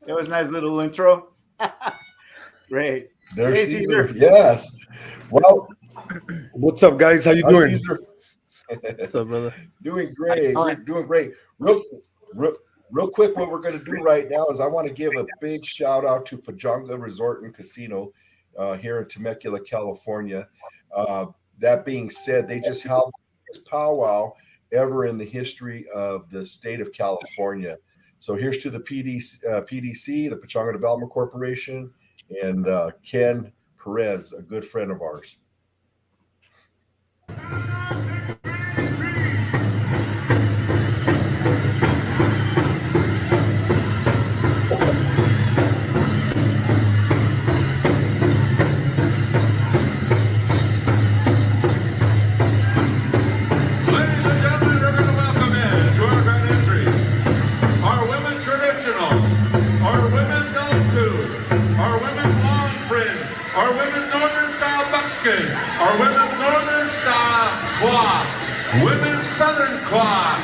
It was a nice little intro. Great. There's Hey, Caesar. Caesar. Yes. Well, What's up, guys? How you hi, doing? Caesar. What's up, brother? Doing How you great. We're doing? doing great. Real, real quick, what we're going to do right now is I want to give a big shout out to Pajanga Resort and Casino here in Temecula, California. Uh, that being said, they just held this powwow ever in the history of the state of California. So here's to the PDC, the Pachanga Development Corporation, and Ken Perez, a good friend of ours. Ladies and gentlemen, we're going to welcome in to our grand entry our women's traditional, our women's old school, our women's long print, our women's northern style buckskin, our women's northern style cloth, women's southern cloth,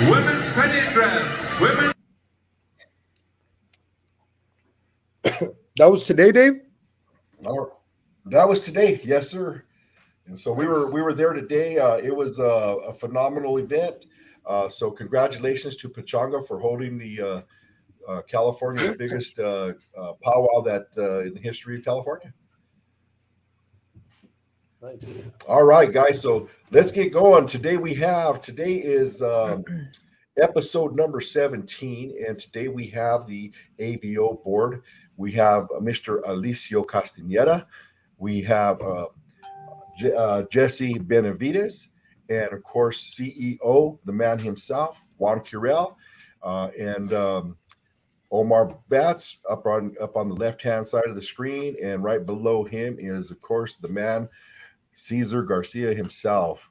women's penny dress, women's. That was today, Dave. That was today, yes, sir. And so we were there today. It was a phenomenal event. So congratulations to Pachanga for holding the California's biggest powwow that in the history of California. Nice. All right, guys. So let's get going. Today is episode number 17, and today we have the ABO board. We have Mr. Alicio Casteneda. We have Jesse Benavides, and of course, CEO, the man himself, Juan Curiel, and Omar Batts up on the left-hand side of the screen, and right below him is, of course, the man, Cesar Garcia himself.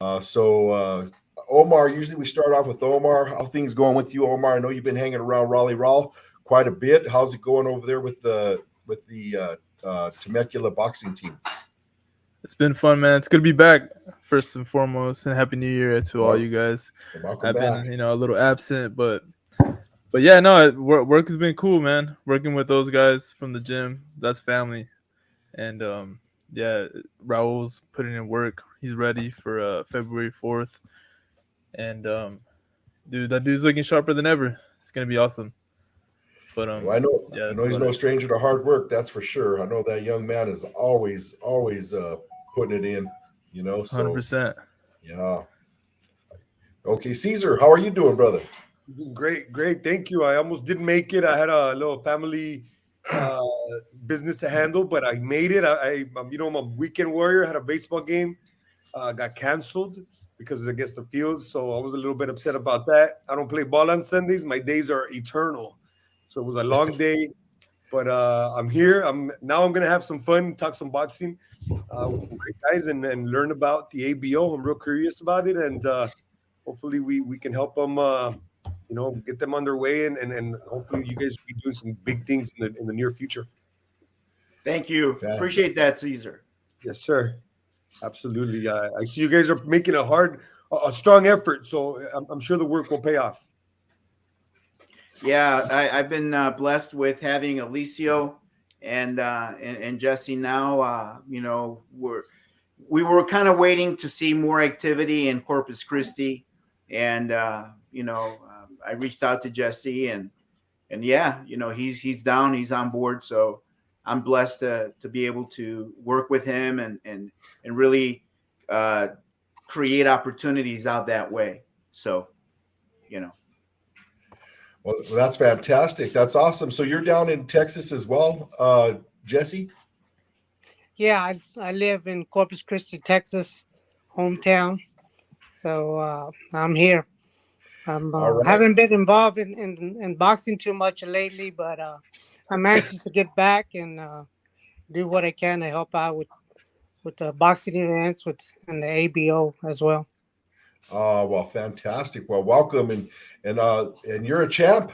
Omar, usually we start off with Omar. How things going with you, Omar? I know you've been hanging around Raleigh Raw quite a bit. How's it going over there with the Temecula boxing team? It's been fun, man. It's good to be back, first and foremost, and Happy New Year to all you guys. Welcome I've back. been, a little absent, but yeah, no, work has been cool, man. Working with those guys from the gym, that's family. And yeah, Raul's putting in work. He's ready for February 4th. And dude, that dude's looking sharper than ever. It's gonna be awesome. But Well, I know he's no stranger to hard work. That's for sure. I know that young man is always putting it in. So 100%. yeah. Okay, Caesar, how are you doing, brother? Great. Thank you. I almost didn't make it. I had a little family business to handle, but I made it. I'm a weekend warrior. Had a baseball game, got canceled because it's against the field, so I was a little bit upset about that. I don't play ball on Sundays. My days are eternal, so it was a long day. But I'm here. I'm gonna have some fun, talk some boxing with great guys, and learn about the ABO. I'm real curious about it, and hopefully we can help them. Get them underway, and hopefully you guys will be doing some big things in the near future. Thank you. Appreciate that, Caesar. Yes, sir. Absolutely. I see you guys are making a strong effort, so I'm sure the work will pay off. Yeah, I've been blessed with having Alicio and Jesse now. We were kind of waiting to see more activity in Corpus Christi, and I reached out to Jesse, and yeah, he's down, he's on board. So I'm blessed to be able to work with him and really create opportunities out that way. So, Well, that's fantastic. That's awesome. So you're down in Texas as well, Jesse? Yeah, I live in Corpus Christi, Texas, hometown. So I'm here. Right. Haven't been involved in boxing too much lately, but I'm anxious to get back and do what I can to help out with the boxing events and the ABO as well. Oh, well, fantastic. Well, welcome, and you're a champ.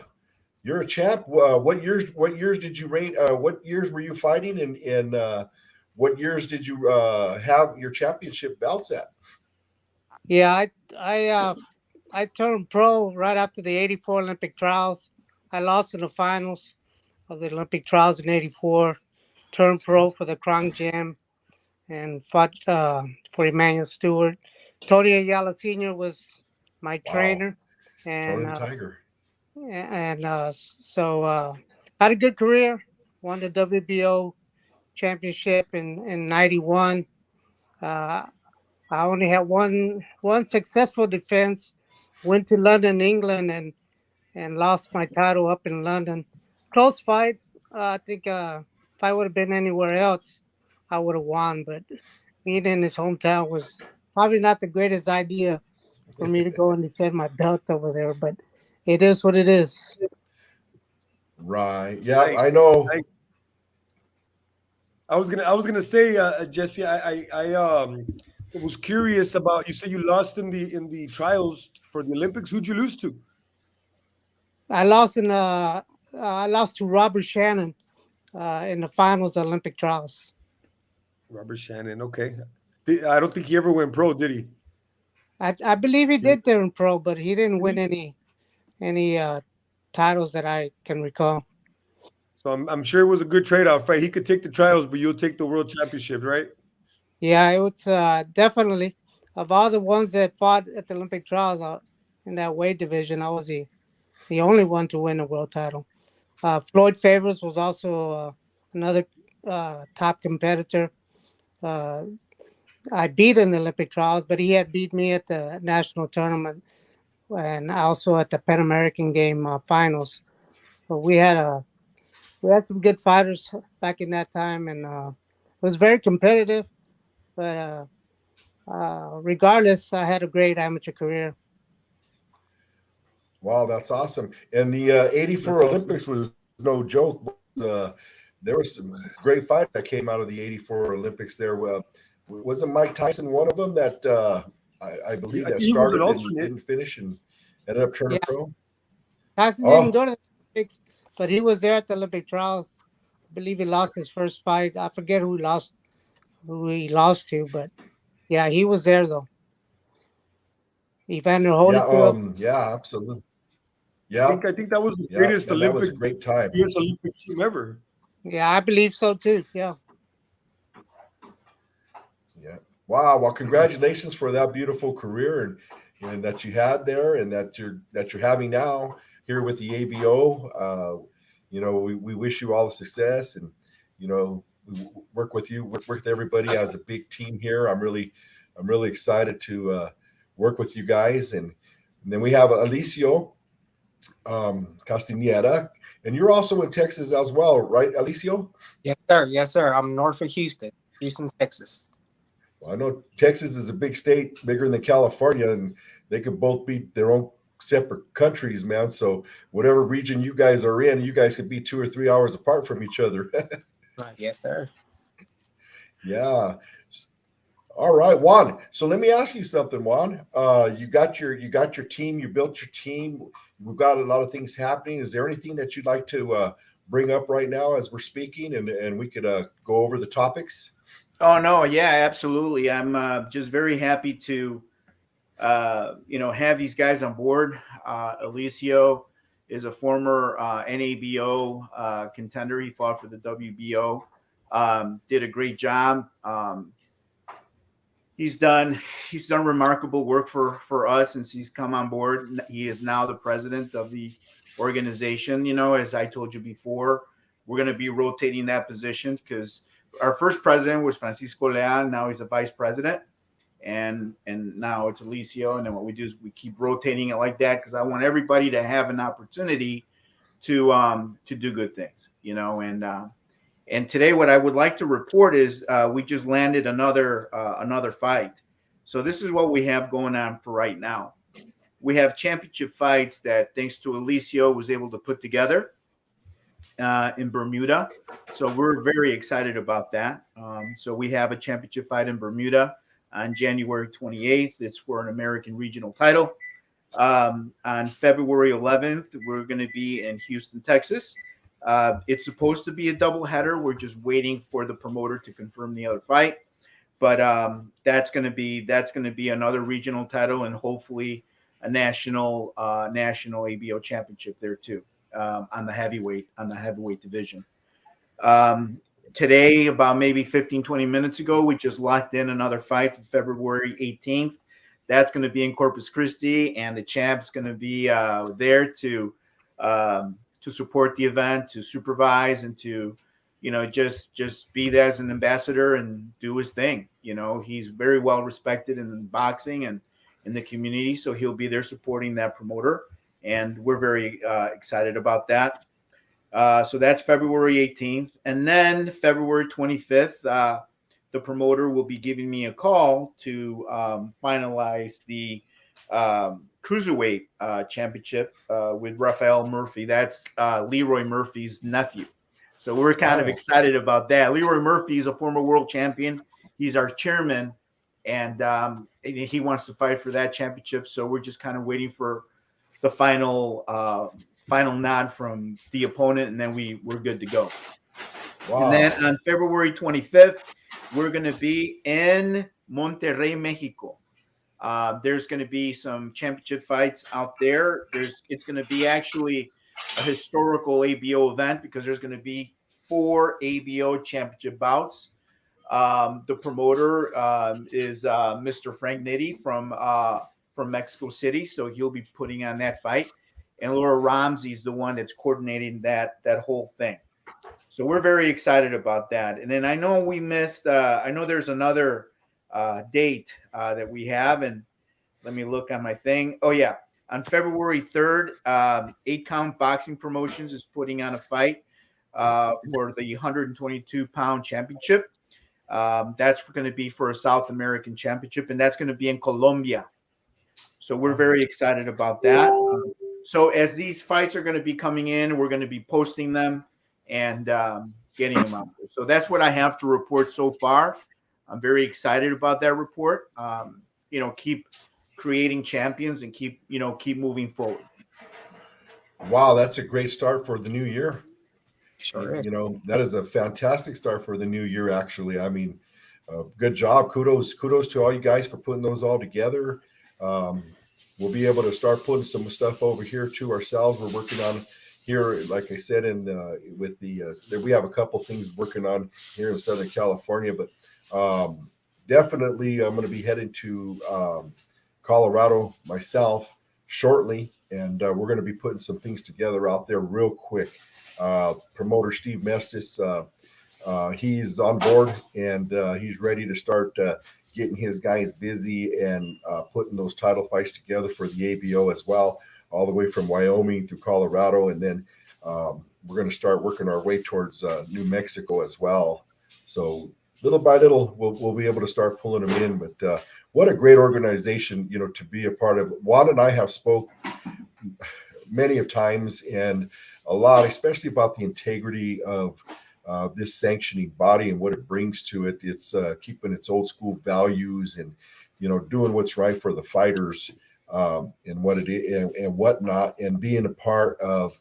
You're a champ. What years did you rate? What years were you fighting, and what years did you have your championship belts at? Yeah, I turned pro right after the '84 Olympic trials. I lost in the finals, of the Olympic trials in '84. Turned pro for the Crown Gym and fought for Emmanuel Stewart. Tony Ayala Sr. was my Wow. trainer, Tony and the Tiger. had a good career. Won the WBO championship in '91. Uh, I only had one successful defense. Went to London, England, and lost my title up in London. Close fight. I think if I would have been anywhere else, I would have won. But being in his hometown was probably not the greatest idea for me to go and defend my belt over there. But it is what it is. Right. Yeah, Nice, I know. nice. I was gonna say, Jesse, I was curious about. You said you lost in the trials for the Olympics. Who'd you lose to? I lost to Robert Shannon in the finals of Olympic trials. Robert Shannon. Okay, I don't think he ever went pro, did he? I believe he He- did turn pro, but he didn't win he- any titles that I can recall. So I'm sure it was a good trade-off, right? He could take the trials, but you'll take the world championship, right? Yeah, it was definitely of all the ones that fought at the Olympic trials in that weight division, I was the only one to win a world title. Floyd Favors was also another top competitor. Uh, I beat in the Olympic trials, but he had beat me at the national tournament and also at the Pan American game finals. But we had some good fighters back in that time, and it was very competitive. But regardless, I had a great amateur career. Wow, that's awesome. And the '84 That's awesome. Olympics was no joke. There was some great fight that came out of the '84 Olympics. There wasn't Mike Tyson one of them that I believe I that think he was an started and alternate. didn't finish and ended up turning Yeah, pro. Tyson didn't Oh, go to the Olympics, but he was there at the Olympic trials. I believe he lost his first fight. I forget who he lost to, but yeah, he was there though. Evander yeah, Holyfield. yeah, absolutely. I Yeah, think I think that was the yeah, greatest and that was a Olympic great time. U.S. Olympic team ever. Yeah, I believe so too. Yeah. Yeah. Wow. Well, congratulations for that beautiful career and that you had there and that you're having now here with the ABO. We wish you all the success and we work with you, work with everybody as a big team here. I'm really excited to work with you guys. And then we have Alicio Casteneda, and you're also in Texas as well, right, Alicio? Yes, sir. Yes, sir. I'm north of Houston, Texas. Well, I know Texas is a big state, bigger than California, and they could both be their own separate countries, man. So whatever region you guys are in, you guys could be 2 or 3 hours apart from each other. Yes, sir. Yeah. All right, Juan. So let me ask you something, Juan. You got your team. You built your team. We've got a lot of things happening. Is there anything that you'd like to bring up right now as we're speaking, and we could go over the topics? Oh no, yeah, absolutely. I'm just very happy to have these guys on board. Alicio is a former NABO contender. He fought for the WBO. Did a great job. He's done remarkable work for us since he's come on board. He is now the president of the organization. As I told you before, we're going to be rotating that position because our first president was Francisco Leal. Now he's a vice president, and now it's Alicio. And then what we do is we keep rotating it like that because I want everybody to have an opportunity to do good things. And today, what I would like to report is we just landed another fight. So this is what we have going on for right now. We have championship fights that, thanks to Alicio, was able to put together in Bermuda. So we're very excited about that. So we have a championship fight in Bermuda on January 28th. It's for an American regional title. On February 11th, we're going to be in Houston, Texas. It's supposed to be a doubleheader. We're just waiting for the promoter to confirm the other fight. But that's going to be another regional title and hopefully a national ABO championship there too. on the heavyweight division. Today, about maybe 15, 20 minutes ago, we just locked in another fight for February 18th. That's going to be in Corpus Christi, and the champ's going to be there to support the event, to supervise, and to, just be there as an ambassador and do his thing. He's very well respected in boxing and in the community, so he'll be there supporting that promoter, and we're very excited about that. So that's February 18th. And then February 25th, the promoter will be giving me a call to finalize the Cruiserweight Championship with Leeroy Murphy. That's Leeroy Murphy's nephew. So we're kind of excited about that. Leeroy Murphy is a former world champion. He's our chairman, and he wants to fight for that championship. So we're just kind of waiting for the final nod from the opponent, and then we're good to go. Wow. And then on February 25th, we're going to be in Monterrey, Mexico. There's going to be some championship fights out there. It's going to be actually a historical ABO event because there's going to be 4 ABO championship bouts. The promoter is Mr. Frank Nitti from Mexico City, so he'll be putting on that fight. And Laura Ramsey is the one that's coordinating that whole thing. So we're very excited about that. And then I know we missed. I know there's another date that we have, and let me look on my thing. Oh yeah, on February 3rd, 8-Count Boxing Promotions is putting on a fight for the 122-pound championship. That's going to be for a South American championship, and that's going to be in Colombia. So we're very excited about that. So as these fights are going to be coming in, we're going to be posting them and getting them out there. So that's what I have to report so far. I'm very excited about that report. Keep creating champions and keep moving forward. Wow, that's a great start for the new year. Sure is. That is a fantastic start for the new year, actually. I mean, good job. Kudos to all you guys for putting those all together. We'll be able to start putting some stuff over here to ourselves. We're working on here, like I said, we have a couple things working on here in Southern California, but definitely I'm going to be heading to Colorado myself shortly, and we're going to be putting some things together out there real quick. Promoter Steve Mestis, he's on board, and he's ready to start getting his guys busy and putting those title fights together for the ABO as well, all the way from Wyoming to Colorado. And then we're going to start working our way towards New Mexico as well. So little by little, we'll be able to start pulling them in. But what a great organization, to be a part of. Juan and I have spoke many of times and a lot, especially about the integrity of this sanctioning body and what it brings to it. It's keeping its old school values and, doing what's right for the fighters and what it is and whatnot, and being a part of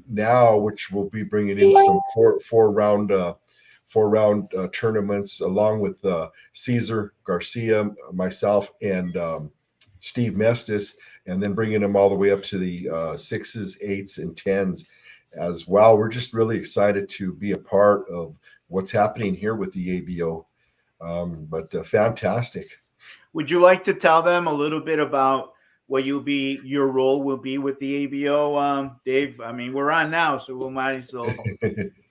now, which will be bringing in some four round tournaments along with Cesar Garcia, myself, and Steve Mestis, and then bringing them all the way up to the 6s, 8s, and 10s as well. We're just really excited to be a part of what's happening here with the ABO. But fantastic. Would you like to tell them a little bit about what your role will be with the ABO, Dave? I mean, we're on now, so we might as well,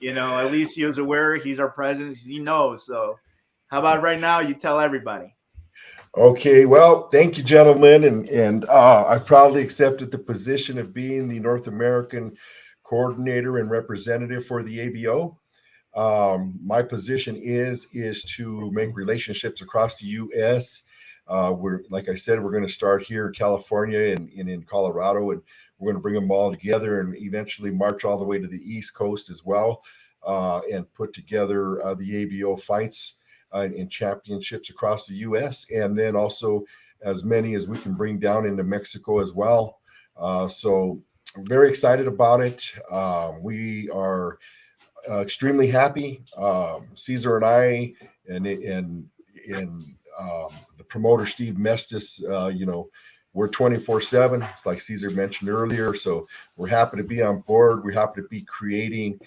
Alicio's aware, he's our president, he knows. So how about right now you tell everybody? Okay, well, thank you, gentlemen. And I proudly accepted the position of being the North American coordinator and representative for the ABO. My position is to make relationships across the U.S. Like I said, we're going to start here in California and in Colorado, and we're going to bring them all together and eventually march all the way to the East Coast as well, and put together the ABO fights and championships across the U.S. and then also as many as we can bring down into Mexico as well. So I'm very excited about it. We are extremely happy. Cesar and I and the promoter Steve Mestis, we're 24/7. It's like Cesar mentioned earlier. So we're happy to be on board. We're happy to be creating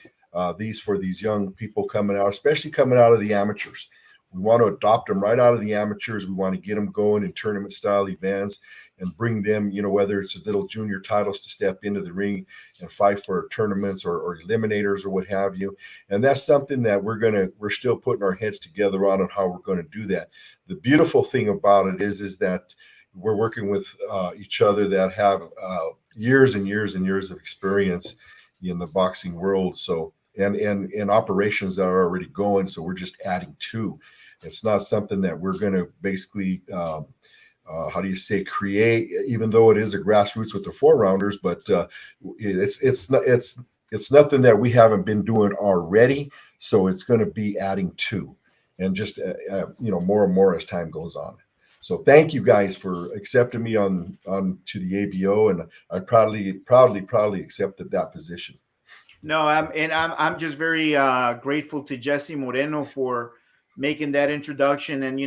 these for these young people coming out, especially coming out of the amateurs. We want to adopt them right out of the amateurs. We want to get them going in tournament style events and bring them, whether it's little junior titles to step into the ring and fight for tournaments or eliminators or what have you. And that's something that we're still putting our heads together on how we're going to do that. The beautiful thing about it is that we're working with each other that have years and years and years of experience in the boxing world. So, and operations that are already going. So we're just adding to. It's not something that we're going to basically, create, even though it is a grassroots with the 4-rounders, but it's nothing that we haven't been doing already. So it's going to be adding to, and just, more and more as time goes on. So thank you guys for accepting me on to the ABO, and I proudly accepted that position. No, I'm just very grateful to Jesse Moreno for making that introduction, and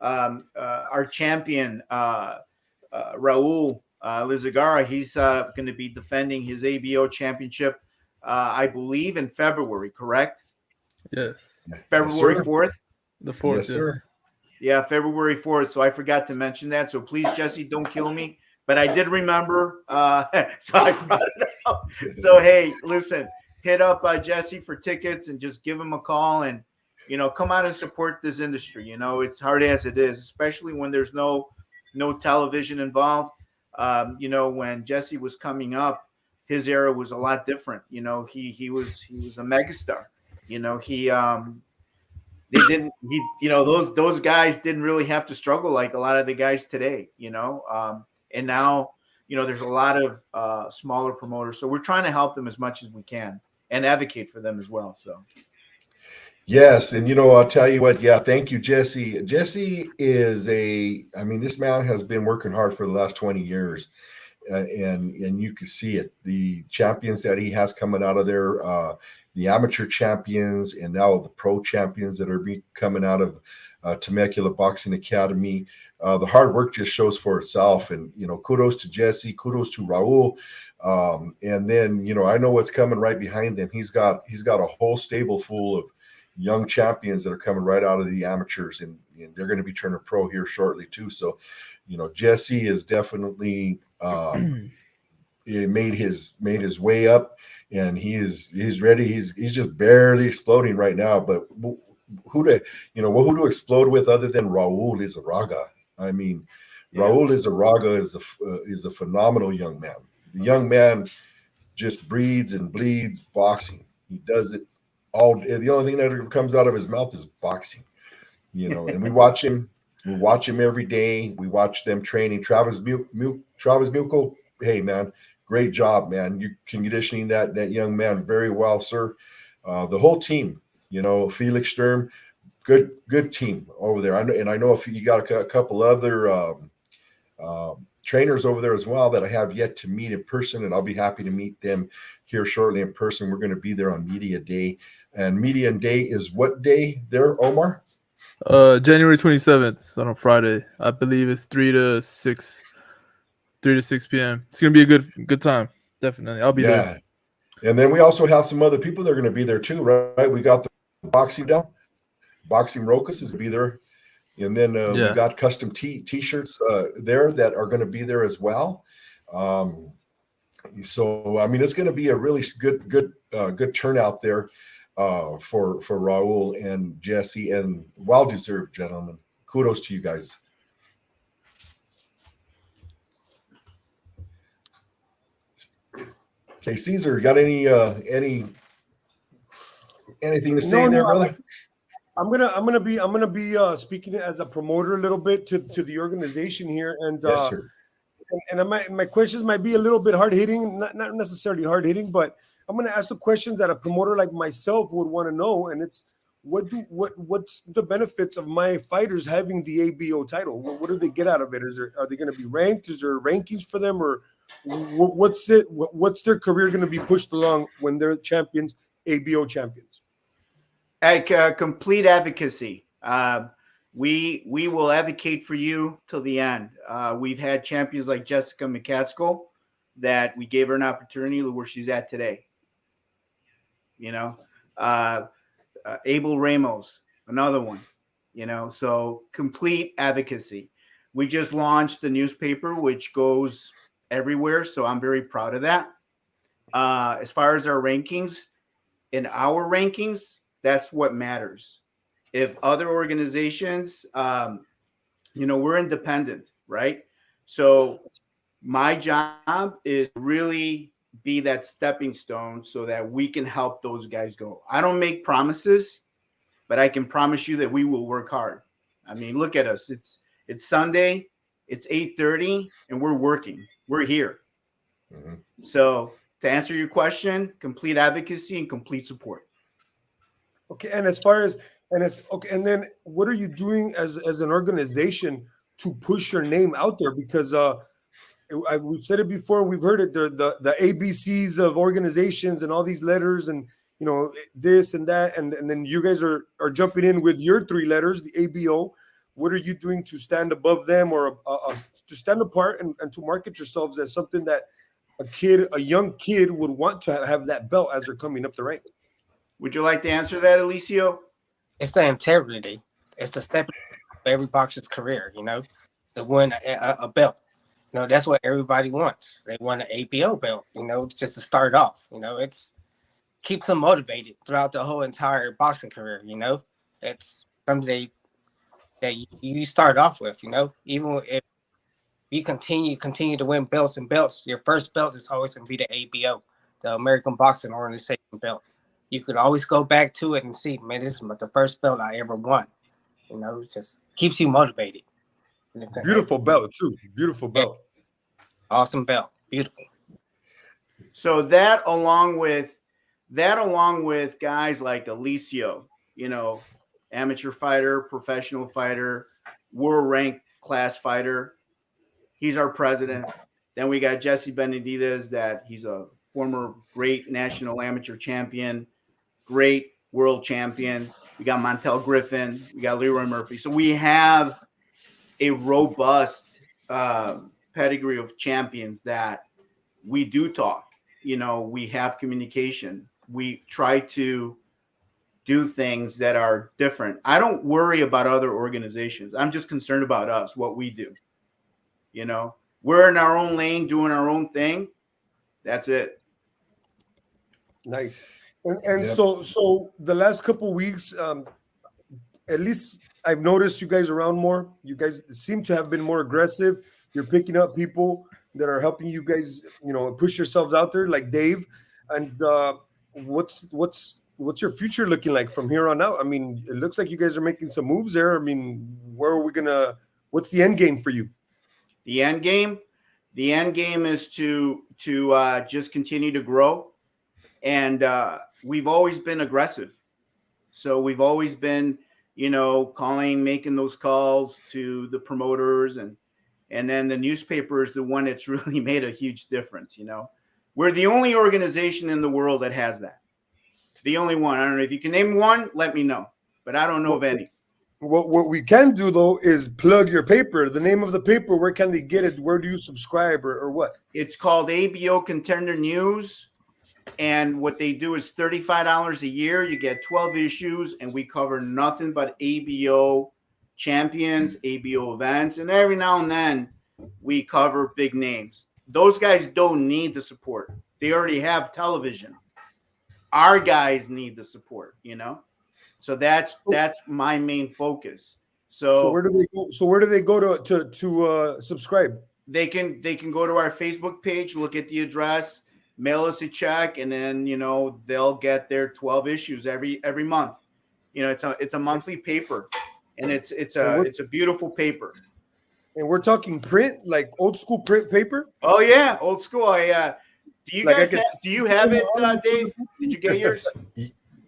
our champion Raul Lizagara, he's going to be defending his ABO championship, I believe, in February. Correct? Yes. February 4th. The 4th. Yes, sir. Yeah, February 4th. So I forgot to mention that. So please, Jesse, don't kill me. But I did remember, so I brought it up. So, hey, listen, hit up Jesse for tickets and just give him a call and, come out and support this industry. It's hard as it is, especially when there's no television involved. When Jesse was coming up, his era was a lot different. He was a megastar. Those guys didn't really have to struggle like a lot of the guys today, and now, there's a lot of smaller promoters. So we're trying to help them as much as we can and advocate for them as well. So. Yes. And, I'll tell you what, yeah, thank you, Jesse. Jesse is this man has been working hard for the last 20 years and you can see it. The champions that he has coming out of there, the amateur champions, and now the pro champions that are coming out of Temecula Boxing Academy. The hard work just shows for itself. And, kudos to Jesse, kudos to Raul. And then, I know what's coming right behind them. He's got a whole stable full of young champions that are coming right out of the amateurs, and they're going to be turning pro here shortly too. So, Jesse is definitely made his way up, and he's ready. He's just barely exploding right now. But who to explode with other than Raul Lizarraga? I mean, yeah. Raul Lizarraga is a phenomenal young man. The young man just breathes and bleeds boxing. He does it all. The only thing that comes out of his mouth is boxing, and we watch him. We watch him every day. We watch them training. Travis Muco, hey, man, great job, man. You're conditioning that young man very well, sir. The whole team, Felix Sturm, good team over there. I know if you got a couple other trainers over there as well that I have yet to meet in person, and I'll be happy to meet them here shortly in person. We're going to be there on Media Day. And Media Day is what day there, Omar? January 27th on a Friday. I believe it's 3 to 6 p.m. It's gonna be a good time. Definitely, I'll be there. And then we also have some other people that are going to be there too, right? We got the boxing Rocas is going to be there, and then we got custom t-shirts there that are going to be there as well. So it's going to be a really good turnout there. For Raul and Jesse, and well deserved, gentlemen. Kudos to you guys. Okay, Cesar, got anything to say there, brother? I'm gonna be speaking as a promoter a little bit to the organization here, and yes, sir. And my questions might be a little bit hard hitting, not necessarily hard hitting, but I'm going to ask the questions that a promoter like myself would want to know, and it's what's the benefits of my fighters having the ABO title? What do they get out of it? Are they going to be ranked? Is there rankings for them, or what's their career going to be pushed along when they're champions, ABO champions? Complete advocacy. we will advocate for you till the end. We've had champions like Jessica McCaskill that we gave her an opportunity to where she's at today. You know, Abel Ramos, another one. You know, so complete advocacy. We just launched the newspaper, which goes everywhere, so I'm very proud of that. As far as our rankings, in our rankings, that's what matters. If other organizations, we're independent, right? So my job is really be that stepping stone so that we can help those guys go. I don't make promises, but I can promise you that we will work hard. I mean, look at us. It's Sunday, it's 8:30, and we're working. We're here. Mm-hmm. So to answer your question, complete advocacy and complete support. Okay, and then what are you doing as an organization to push your name out there? Because we've said it before, we've heard it. The ABCs of organizations and all these letters and this and that, and then you guys are jumping in with your 3 letters, the ABO. What are you doing to stand above them or to stand apart and to market yourselves as something that a young kid would want to have that belt as they're coming up the ranks? Would you like to answer that, Alicio? It's the integrity. It's the step of every boxer's career, to win a belt. That's what everybody wants. They want an ABO belt, just to start off. It's keeps them motivated throughout the whole entire boxing career. It's something that you start off with. Even if you continue to win belts and belts, your first belt is always going to be the ABO, the American Boxing Organization belt. You could always go back to it and see, man, this is the first belt I ever won. It just keeps you motivated. Beautiful belt too. Beautiful belt. Awesome belt. Beautiful. So that along with guys like Alicio, amateur fighter, professional fighter, world ranked class fighter. He's our president. Then we got Jesse Benavidez, that he's a former great national amateur champion, great world champion. We got Montel Griffin. We got Leeroy Murphy. So we have a robust pedigree of champions that we do talk. We have communication. We try to do things that are different. I don't worry about other organizations. I'm just concerned about us, what we do. We're in our own lane, doing our own thing. That's it. Nice. And so the last couple of weeks, at least I've noticed you guys around more. You guys seem to have been more aggressive. You're picking up people that are helping you guys, push yourselves out there, like Dave. And what's your future looking like from here on out? I mean, it looks like you guys are making some moves there. I mean, what's the end game for you? The end game is to just continue to grow. And we've always been aggressive. So we've always been, making those calls to the promoters, and then the newspaper is the one that's really made a huge difference. We're the only organization in the world that has that. The only one. I don't know if you can name one, let me know, but I don't know of any. What we can do though is plug your paper. The name of the paper, where can they get it? Where do you subscribe or what? It's called ABO Contender News. And what they do is $35 a year. You get 12 issues, and we cover nothing but ABO champions, ABO events, and every now and then we cover big names. Those guys don't need the support. They already have television. Our guys need the support, So that's my main focus. So where do they go? So where do they go to subscribe? They can go to our Facebook page, look at the address, mail us a check, and then they'll get their 12 issues every month. It's a monthly paper, and it's a beautiful paper. And we're talking print, like old school print paper. Oh yeah, old school. Do you guys do you have it, Dave? Did you get yours?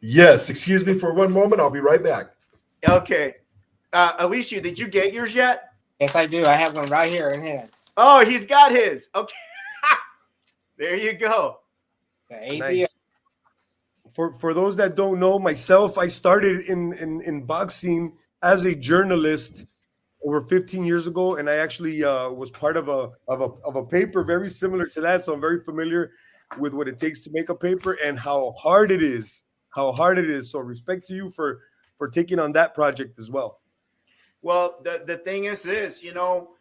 Yes. Excuse me for one moment. I'll be right back. Okay. Alicia, did you get yours yet? Yes, I do. I have one right here in hand. Oh, he's got his. Okay. There you go. The ABO. Nice. For those that don't know, myself, I started in boxing as a journalist over 15 years ago, and I actually was part of a paper very similar to that. So I'm very familiar with what it takes to make a paper and how hard it is. How hard it is. So respect to you for taking on that project as well. Well, the thing is this, you know,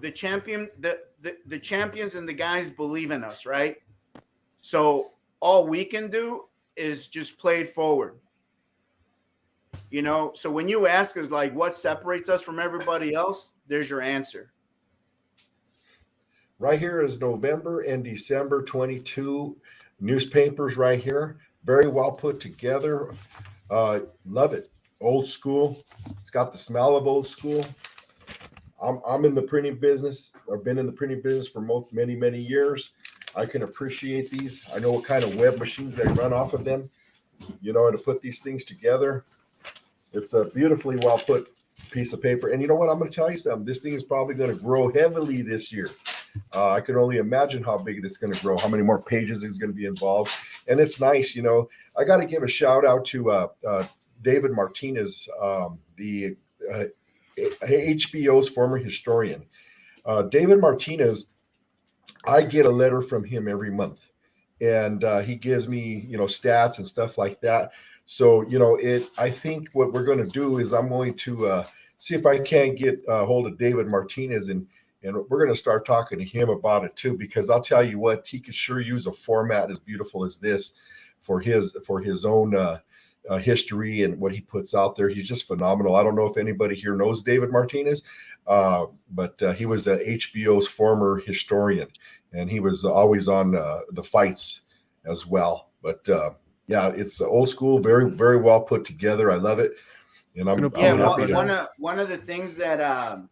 the champions and the guys believe in us, right? So all we can do is just play it forward. You know, so when you ask us like what separates us from everybody else, there's your answer. Right here is November and December 22 newspapers right here. Very well put together. Love it. Old school. It's got the smell of old school. I'm in the printing business. I've been in the printing business for many, many years. I can appreciate these. I know what kind of web machines they run off of them, you know, to put these things together. It's a beautifully well put piece of paper. And you know what? I'm going to tell you something. This thing is probably going to grow heavily this year. I can only imagine how big it's going to grow, how many more pages is going to be involved. And it's nice, you know. I got to give a shout out to David Martinez, the HBO's former historian. David Martinez, I get a letter from him every month, and he gives me, you know, stats and stuff like that. So, you know, I think what we're going to do is I'm going to see if I can get a hold of David Martinez, and we're going to start talking to him about it too, because I'll tell you what, he could sure use a format as beautiful as this for his own history and what he puts out there. He's just phenomenal. I don't know if anybody here knows David Martinez, but he was HBO's former historian, and he was always on the fights as well. But yeah, it's old school, very, very well put together. I love it. And I'm happy to... one of the things that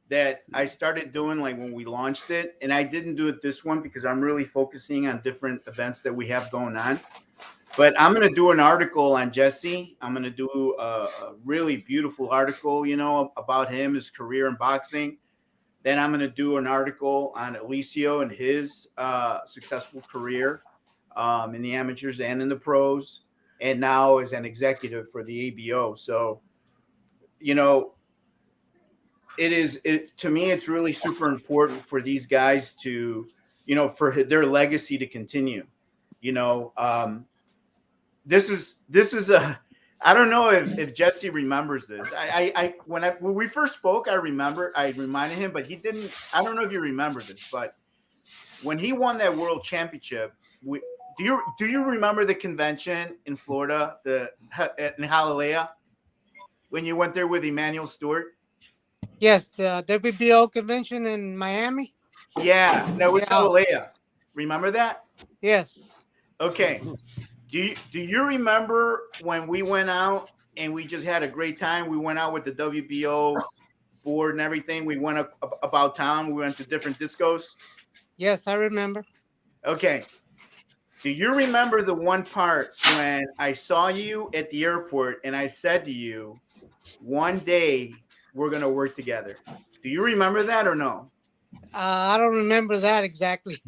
that I started doing, like when we launched it, and I didn't do it this one because I'm really focusing on different events that we have going on. But I'm going to do an article on Jesse. I'm going to do a really beautiful article, you know, about him, his career in boxing. Then I'm going to do an article on Alicio and his successful career in the amateurs and in the pros, and now as an executive for the ABO. So, you know, to me, it's really super important for these guys to, you know, for their legacy to continue. You know, this is a, I don't know if Jesse remembers this. When we first spoke, I reminded him, but he didn't. I don't know if you remember this, but when he won that world championship, do you remember the convention in Florida, in Hialeah, when you went there with Emmanuel Stewart? Yes, the WBO convention in Miami. Yeah, that was Hialeah. Remember that? Yes. Okay. Do you remember when we went out and we just had a great time? We went out with the WBO board and everything. We went about town. We went to different discos. Yes, I remember. Okay. Do you remember the one part when I saw you at the airport and I said to you, one day we're going to work together? Do you remember that or no? I don't remember that exactly.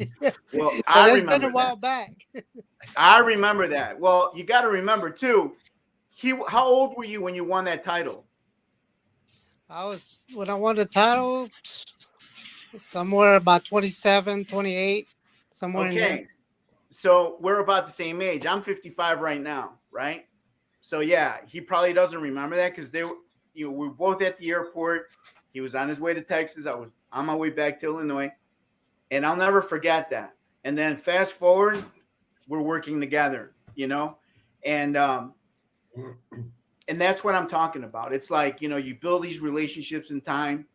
Well, I remember it's been a while back. I remember that. Well, you got to remember too. How old were you when you won that title? When I won the title, somewhere about 27, 28, somewhere in there. So we're about the same age. I'm 55 right now, right? So yeah, he probably doesn't remember that because we were both at the airport. He was on his way to Texas. I was on my way back to Illinois, and I'll never forget that. And then fast forward, we're working together, you know, and that's what I'm talking about. It's like, you know, you build these relationships in time.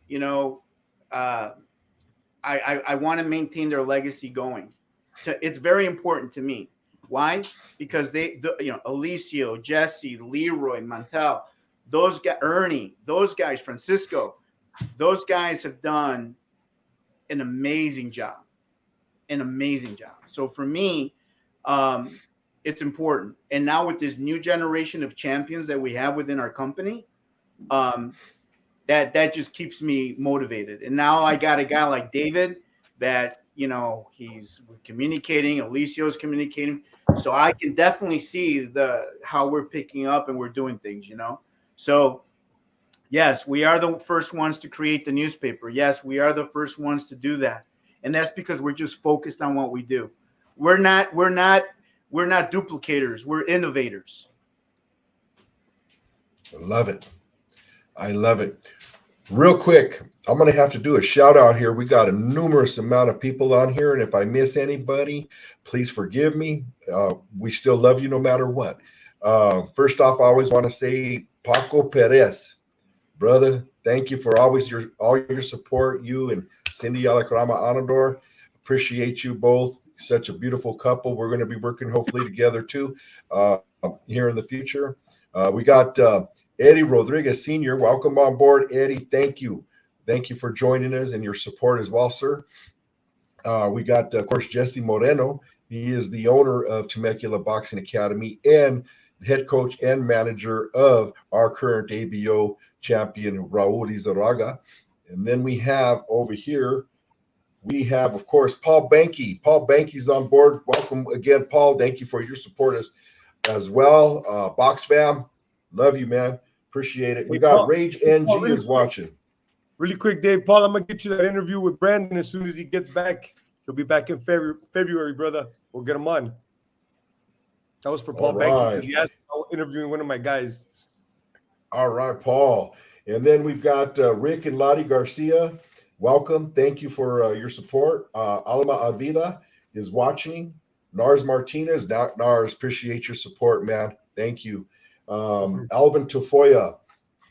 You know, I want to maintain their legacy going. So it's very important to me. Why? Because Alicio, Jesse, Leeroy, Montel, those guys, Ernie, those guys, Francisco, those guys have done an amazing job. So for me, it's important. And now with this new generation of champions that we have within our company, that just keeps me motivated. And now I got a guy like David that, you know, he's communicating, Alicio's communicating. So I can definitely see how we're picking up and we're doing things, you know. So, yes, we are the first ones to create the newspaper. Yes, we are the first ones to do that. And that's because we're just focused on what we do. We're not duplicators. We're innovators. I love it. I love it. Real quick, I'm going to have to do a shout out here. We got a numerous amount of people on here, and if I miss anybody, please forgive me. We still love you no matter what. First off, I always want to say Paco Perez, brother, thank you for always all your support. You and Cindy Alacrama Anador, appreciate you both. Such a beautiful couple. We're going to be working hopefully together too here in the future. We got Eddie Rodriguez Sr. Welcome on board, Eddie. Thank you. Thank you for joining us and your support as well, sir. We got, of course, Jesse Moreno. He is the owner of Temecula Boxing Academy and head coach and manager of our current ABO champion, Raul Izarraga. And then we have over here, we have, of course, Paul Banky. Paul Banky's on board. Welcome again, Paul. Thank you for your support as well. Box fam, love you, man. Appreciate it. We got Paul, Rage NG Paul, really is watching. Really quick, Dave. Paul, I'm going to get you that interview with Brandon as soon as he gets back. He'll be back in February, brother. We'll get him on. That was for Paul Banky because he asked about interviewing one of my guys. All right, Paul. And then we've got Rick and Lottie Garcia. Welcome. Thank you for your support. Alma Avila is watching. Nars Martinez. Nars, appreciate your support, man. Thank you. Alvin Tafoya,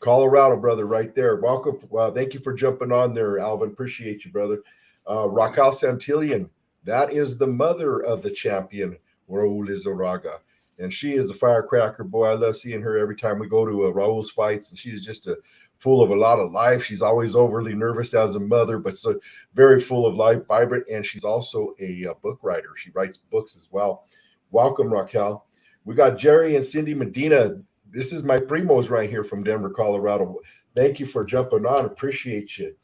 Colorado, brother, right there. Welcome. Thank you for jumping on there, Alvin. Appreciate you, brother. Raquel Santillan, that is the mother of the champion, Raul Izarraga. And she is a firecracker, boy. I love seeing her every time we go to Raul's fights. And she's just full of a lot of life. She's always overly nervous as a mother, but so very full of life, vibrant. And she's also a book writer. She writes books as well. Welcome, Raquel. We got Jerry and Cindy Medina. This is my primos right here from Denver, Colorado. Thank you for jumping on. Appreciate you.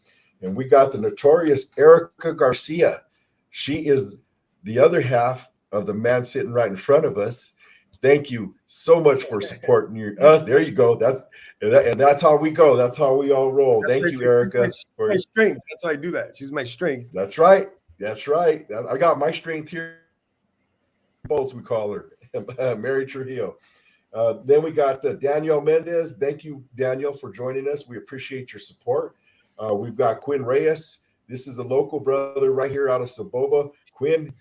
And we got the notorious Erica Garcia. She is the other half of the man sitting right in front of us. Thank you so much for supporting us. There you go. That's how we go. That's how we all roll. Thank you, Erica. My strength. That's why I do that. She's my strength. That's right. That's right. I got my strength here. Bolts, we call her. Mary Trujillo. Then we got Daniel Mendez. Thank you, Daniel, for joining us. We appreciate your support. We've got Quinn Reyes. This is a local brother right here out of Saboba. Quinn,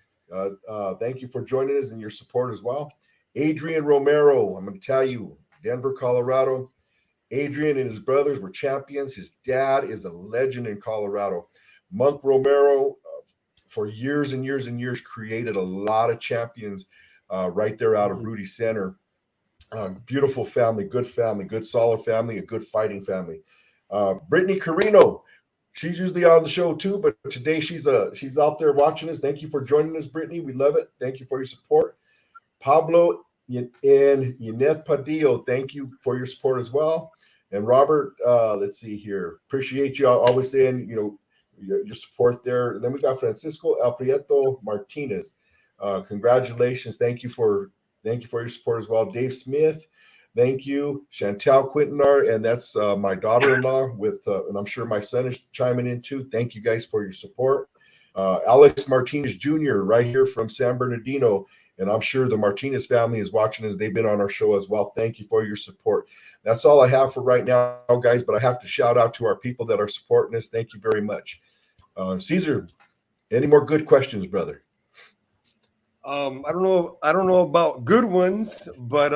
thank you for joining us and your support as well. Adrian Romero, I'm going to tell you, Denver, Colorado. Adrian and his brothers were champions. His dad is a legend in Colorado. Monk Romero, for years and years and years, created a lot of champions right there out of Rudy Center. Beautiful family, good solid family, a good fighting family. Brittany Carino, she's usually on the show too, but today she's out there watching us. Thank you for joining us, Brittany. We love it. Thank you for your support. Pablo and Yeneth Padillo, thank you for your support as well. And Robert, let's see here. Appreciate you always saying, your support there. And then we got Francisco El Prieto Martinez. Congratulations. Thank you for your support as well. Dave Smith, thank you. Chantel Quintanar, and that's my daughter-in-law and I'm sure my son is chiming in too. Thank you guys for your support. Alex Martinez Jr. right here from San Bernardino. And I'm sure the Martinez family is watching as they've been on our show as well. Thank you for your support. That's all I have for right now, guys, but I have to shout out to our people that are supporting us. Thank you very much. Caesar, any more good questions, brother? I don't know about good ones, but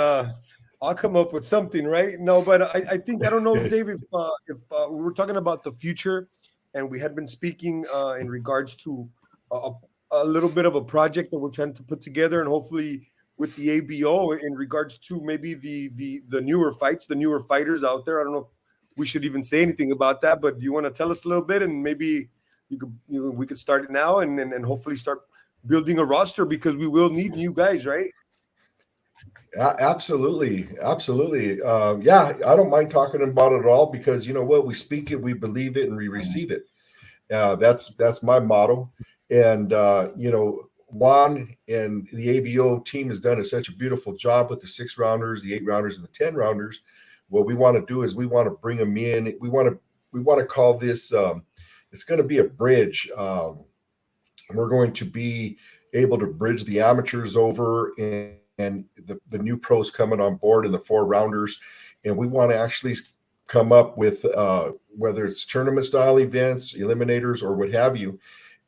I'll come up with something, right? No, but I think, I don't know, Dave, if we were talking about the future and we had been speaking in regards to a little bit of a project that we're trying to put together, and hopefully with the ABO in regards to maybe the newer fights, the newer fighters out there. I don't know if we should even say anything about that, but you want to tell us a little bit, and maybe we could start it now and hopefully start building a roster, because we will need new guys, right? Absolutely. Yeah, I don't mind talking about it at all, because you know what, we speak it, we believe it, and we receive it. That's my motto. And Juan and the ABO team has done such a beautiful job with the 6-rounders, the 8-rounders, and the 10-rounders. what we want to do is we want to bring them in. We want to call this. It's going to be a bridge. We're going to be able to bridge the amateurs over and the new pros coming on board and the 4-rounders. And we want to actually come up with whether it's tournament style events, eliminators, or what have you.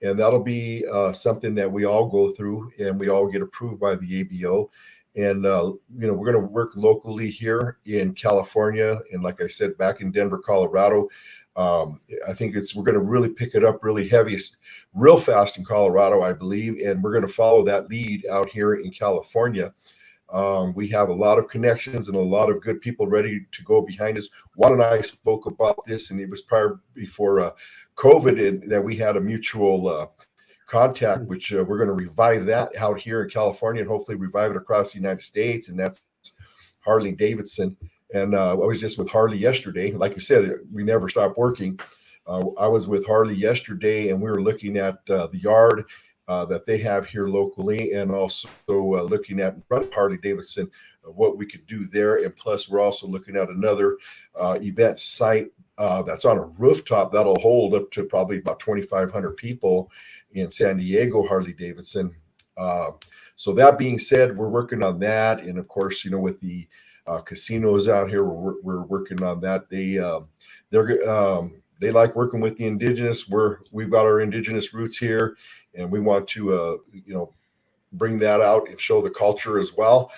And that'll be something that we all go through and we all get approved by the ABO. And, we're going to work locally here in California. And like I said, back in Denver, Colorado, I think we're going to really pick it up really heavy, real fast in Colorado, I believe. And we're going to follow that lead out here in California. We have a lot of connections and a lot of good people ready to go behind us. Juan and I spoke about this, and it was before COVID, and that we had a mutual contact, which we're going to revive that out here in California and hopefully revive it across the United States. And that's Harley Davidson. And I was just with Harley yesterday. Like you said, we never stop working. I was with Harley yesterday, and we were looking at the yard that they have here locally, and also looking at in front of Harley Davidson what we could do there. And plus, we're also looking at another event site that's on a rooftop that'll hold up to probably about 2,500 people in San Diego, Harley Davidson. So that being said, we're working on that. And of course, with the casinos out here, we're working on that. They like working with the indigenous. We've got our indigenous roots here, and we want to bring that out and show the culture as well.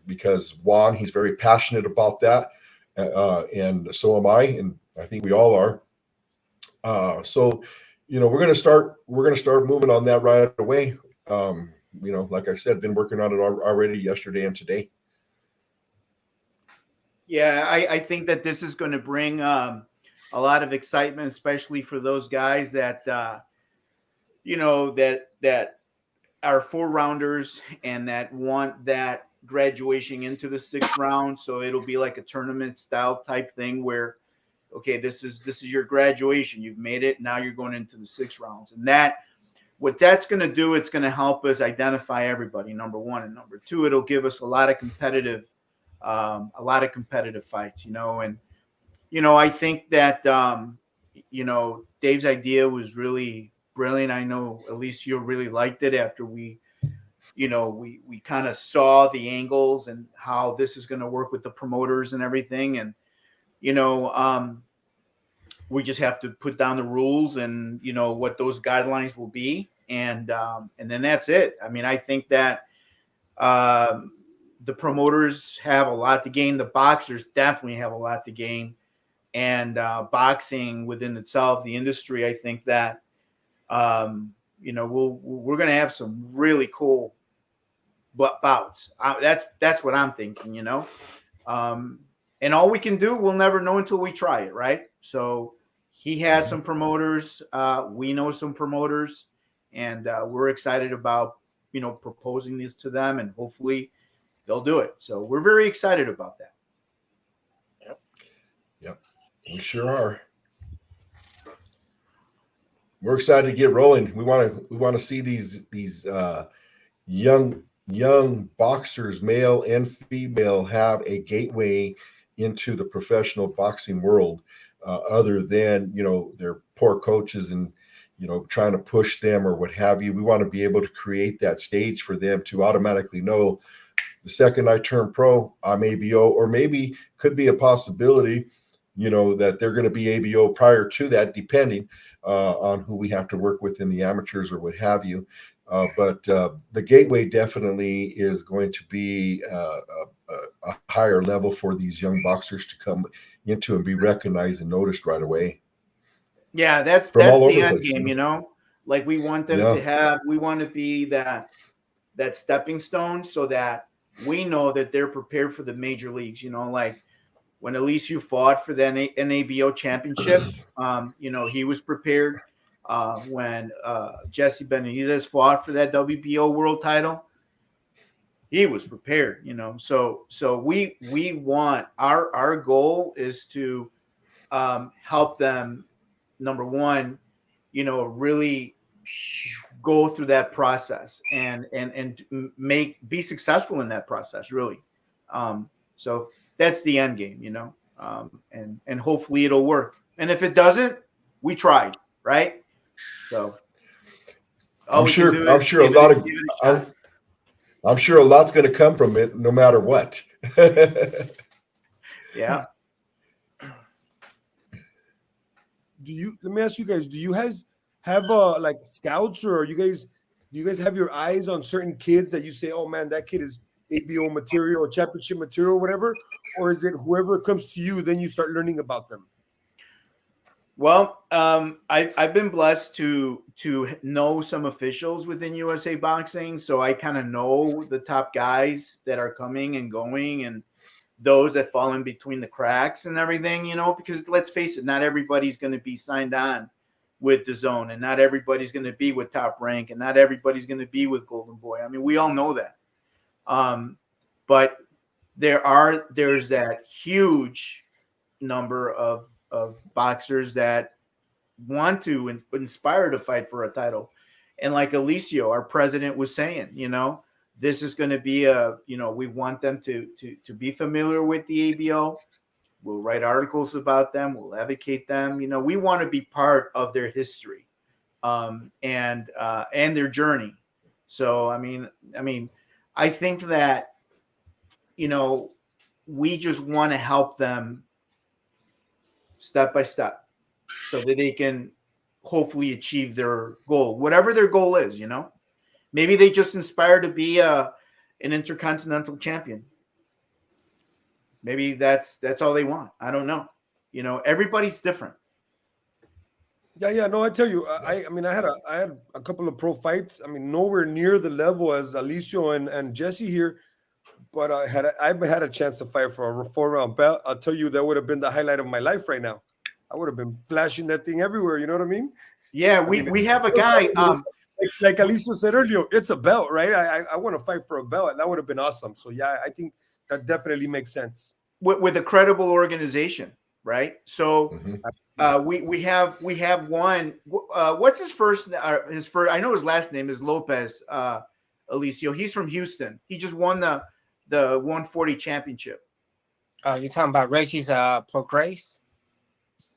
Because Juan, he's very passionate about that, and so am I, and I think we all are. So we're gonna start moving on that right away. Like I said, been working on it already yesterday and today. Yeah, I think that this is going to bring a lot of excitement, especially for those guys that that are 4-rounders and that want that graduation into the 6th round. So it'll be like a tournament style type thing where, okay, this is your graduation. You've made it. Now you're going into the 6 rounds, and what that's going to do, it's going to help us identify everybody. Number one, and number two, it'll give us a lot of competitive fights, and I think that Dave's idea was really brilliant. I know Alicio really liked it after we kind of saw the angles and how this is going to work with the promoters and everything, and we just have to put down the rules and what those guidelines will be, and then that's it. I mean, I think that the promoters have a lot to gain. The boxers definitely have a lot to gain. And boxing within itself, the industry, I think that, we're going to have some really cool bouts. That's what I'm thinking, and all we can do, we'll never know until we try it. Right. So he has some promoters. We know some promoters, and we're excited about, proposing this to them, and hopefully they'll do it. So we're very excited about that. Yep. We sure are. We're excited to get rolling. We want to see these young boxers, male and female, have a gateway into the professional boxing world, other than their poor coaches and trying to push them or what have you. We want to be able to create that stage for them to automatically know, the second I turn pro, I'm ABO, or maybe could be a possibility, that they're going to be ABO prior to that, depending on who we have to work with in the amateurs or what have you. But the gateway definitely is going to be a higher level for these young boxers to come into and be recognized and noticed right away. Yeah, that's the end game, Like we want them to we want to be that stepping stone, so that we know that they're prepared for the major leagues. Like when Alicio fought for the NABO championship, he was prepared. When Jesse Benavidez fought for that WBO world title, he was prepared. So we want, our goal is to help them. Number one, really go through that process and be successful in that process, really. So that's the end game, you know. And hopefully it'll work. And if it doesn't, we tried, right? So all I'm we sure. can do I'm is sure a give it lot a of. shot. I'm sure a lot's going to come from it, no matter what. Yeah. Let me ask you guys, do you guys have like scouts, or do you guys have your eyes on certain kids that you say, oh man, that kid is ABO material or championship material or whatever? Or is it whoever comes to you, then you start learning about them? Well, I've been blessed to know some officials within USA Boxing, so I kind of know the top guys that are coming and going, and those that fall in between the cracks and everything, you know, because let's face it, not everybody's going to be signed on with the Zone, and not everybody's going to be with Top Rank, and not everybody's going to be with Golden Boy. I mean, we all know that. But there's that huge number of boxers that want to inspire to fight for a title. And like Alicio, our president, was saying, you know, this is going to be we want them to be familiar with the ABO. We'll write articles about them. We'll advocate them. You know, we want to be part of their history and their journey. So, I mean, I think that, you know, we just want to help them step by step so that they can hopefully achieve their goal, whatever their goal is, you know. Maybe they just inspire to be an intercontinental champion. Maybe that's all they want. I don't know. You know, everybody's different. Yeah. No, I tell you, I mean, I had a couple of pro fights. I mean, nowhere near the level as Alicio and Jesse here, but I had a chance to fight for a 4-round belt. I'll tell you, that would have been the highlight of my life right now. I would have been flashing that thing everywhere. You know what I mean? Yeah, we have a guy. Like Alicio said earlier, it's a belt, right? I want to fight for a belt, and that would have been awesome. So yeah, I think that definitely makes sense. With a credible organization, right? So we have one. What's his first? I know his last name is Lopez. Alicio. He's from Houston. He just won the 140 championship. You're talking about Reggie's Prograis?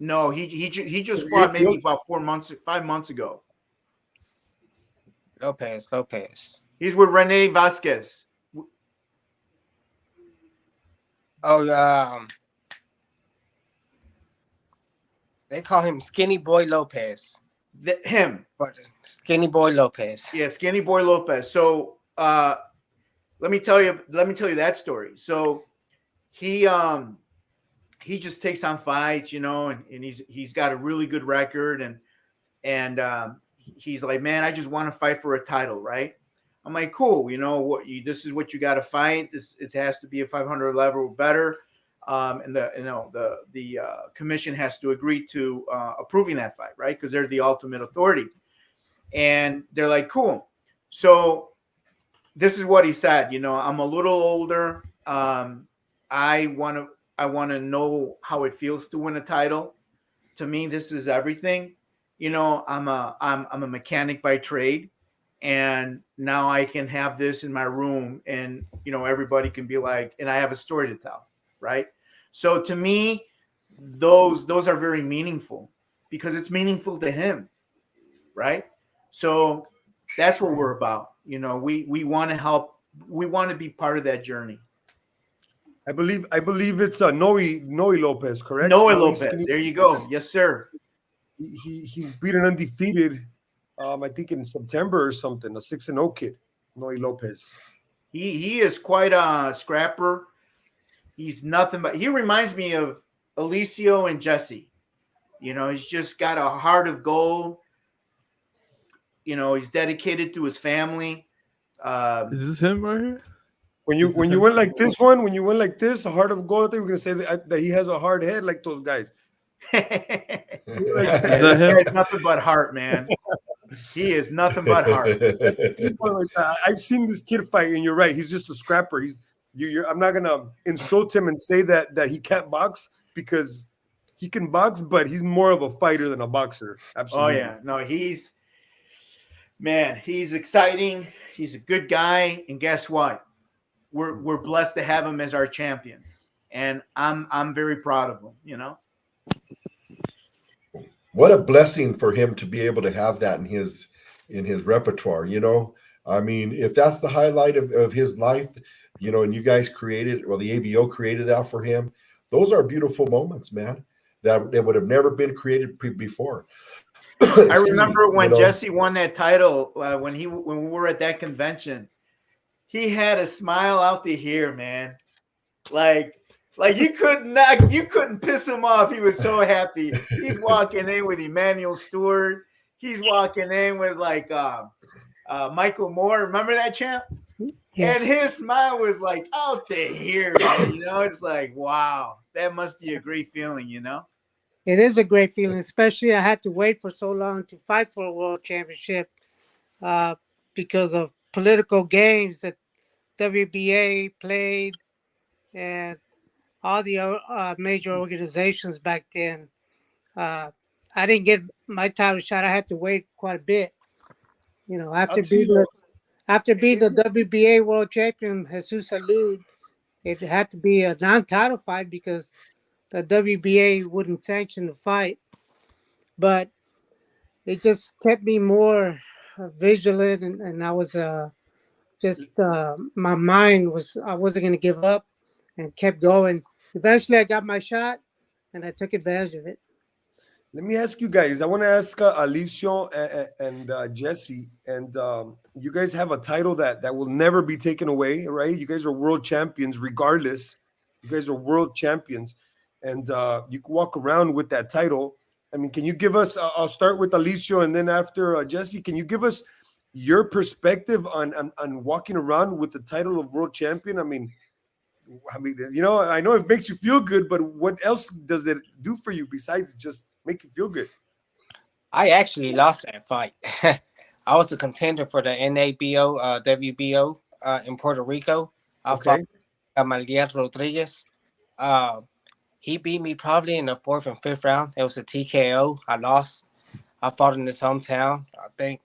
No, he just fought maybe about 5 months ago. Lopez. He's with Rene Vasquez. Oh, they call him Skinny Boy Lopez. Him. But Skinny Boy Lopez. Yeah, Skinny Boy Lopez. So let me tell you that story. So he just takes on fights, you know, and he's got a really good record, and he's like, man, I just want to fight for a title, right? I'm like, cool, you know this is what you got to fight. It has to be a 500 level or better, and the commission has to agree to approving that fight, right? Because they're the ultimate authority, and they're like, cool. So this is what he said. You know, I'm a little older. I want to know how it feels to win a title. To me, this is everything. You know, I'm a mechanic by trade, and now I can have this in my room, and you know, everybody can be like, and I have a story to tell, right? So to me, those are very meaningful because it's meaningful to him, right? So that's what we're about. You know, we want to help. We want to be part of that journey. I believe it's Noe Lopez, correct? Noe Lopez. There you go. Yes, sir. He beat an undefeated, I think in September or something, a 6-0 kid, Noe Lopez. He is quite a scrapper. He's nothing but. He reminds me of Alicio and Jesse. You know, he's just got a heart of gold. You know, he's dedicated to his family. Is this him right here? When you went like this one, when you went like this, a heart of gold, I think we're gonna say that he has a hard head like those guys. This guy's nothing but heart, man. He is nothing but heart. I've seen this kid fight, and you're right. He's just a scrapper. I'm not gonna insult him and say that he can't box, because he can box, but he's more of a fighter than a boxer. Absolutely. Oh yeah, no, he's exciting. He's a good guy, and guess what? We're blessed to have him as our champion. and I'm very proud of him. You know. What a blessing for him to be able to have that in his repertoire. You know, I mean, if that's the highlight of his life, you know, and you guys created, well, the ABO created that for him. Those are beautiful moments, man, that would have never been created before. I remember when you know? Jesse won that title when we were at that convention. He had a smile out to here, man. Like you couldn't piss him off. He was so happy. He's walking in with Emmanuel Stewart. He's walking in with like Michael Moore. Remember that, champ? Yes. And his smile was like out to here, man. You know, it's like, wow, that must be a great feeling, you know? It is a great feeling, especially I had to wait for so long to fight for a world championship because of political games that WBA played and all the major organizations back then. I didn't get my title shot. I had to wait quite a bit. You know, after being the WBA world champion, Jesus Salud, it had to be a non-title fight because the WBA wouldn't sanction the fight. But it just kept me more vigilant, and I was my mind was, I wasn't going to give up and kept going. Eventually, I got my shot, and I took advantage of it. Let me ask you guys. I want to ask Alicio and Jesse, and you guys have a title that will never be taken away, right? You guys are world champions, regardless. You guys are world champions, and you can walk around with that title. I mean, can you give us? I'll start with Alicio, and then after Jesse, can you give us your perspective on walking around with the title of world champion? I mean, you know, I know it makes you feel good, but what else does it do for you besides just make you feel good? I actually lost that fight. I was a contender for the NABO, WBO in Puerto Rico. I fought Gamaliel Rodriguez. He beat me probably in the 4th and 5th round. It was a TKO. I lost. I fought in his hometown. I think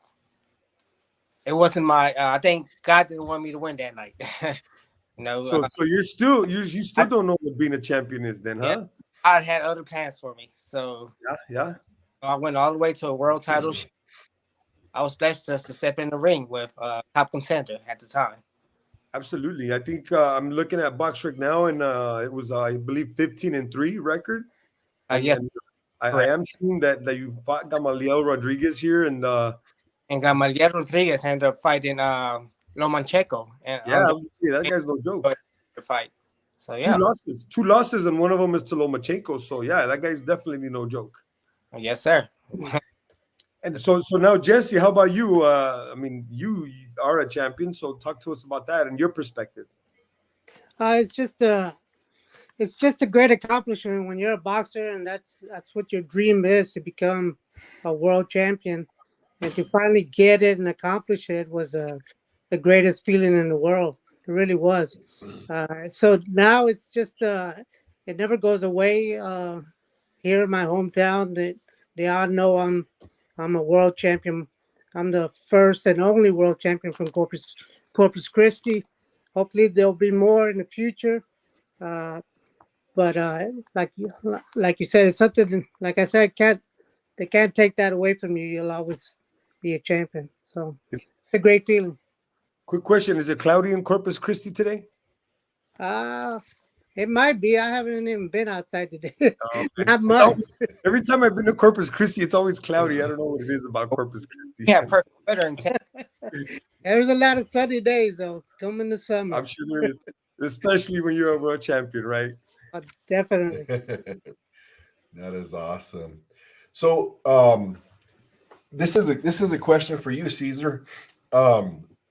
it wasn't my. I think God didn't want me to win that night. No. So you still don't know what being a champion is, then, huh? Yeah, I had other plans for me. So yeah. I went all the way to a world title. I was blessed just to step in the ring with top contender at the time. Absolutely. I think I'm looking at BoxRec now, and it was, I believe, 15-3 record. Yes. And I am seeing that you fought Gamaliel Rodriguez here, and Gamaliel Rodriguez ended up fighting Lomachenko. And that guy's no joke. Fight. So yeah, two losses, and one of them is to Lomachenko. So yeah, that guy's definitely no joke. Yes, sir. And so now, Jesse, how about you? I mean, you are a champion, so talk to us about that and your perspective. It's just a great accomplishment when you're a boxer, and that's what your dream is, to become a world champion, and to finally get it and accomplish it was the greatest feeling in the world. It really was. So now it's just it never goes away. Here in my hometown, they all know I'm a world champion. I'm the first and only world champion from Corpus Christi. Hopefully there'll be more in the future. But like you said, it's something. Like I said, they can't take that away from you. You'll always be a champion. So it's a great feeling. Quick question: is it cloudy in Corpus Christi today? It might be. I haven't even been outside today. Not It's much. Every time I've been to Corpus Christi, it's always cloudy. I don't know what it is about Corpus Christi. Yeah, perfect weather in There's a lot of sunny days though. Coming the summer. I'm sure there is, especially when you're a world champion, right? Definitely. That is awesome. So this is a question for you, Caesar.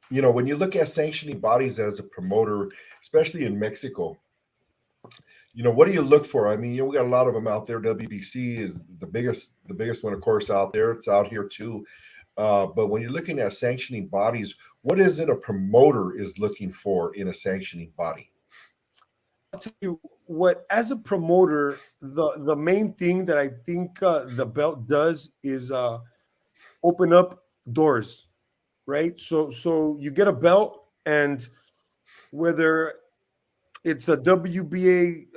You know, when you look at sanctioning bodies as a promoter, especially in Mexico, you know, what do you look for? I mean, you know, we got a lot of them out there. WBC is the biggest one, of course, out there. It's out here too. But when you're looking at sanctioning bodies, what is it a promoter is looking for in a sanctioning body? I'll tell you what, as a promoter, the main thing that I think the belt does is open up doors, right? So you get a belt, and whether it's a WBA,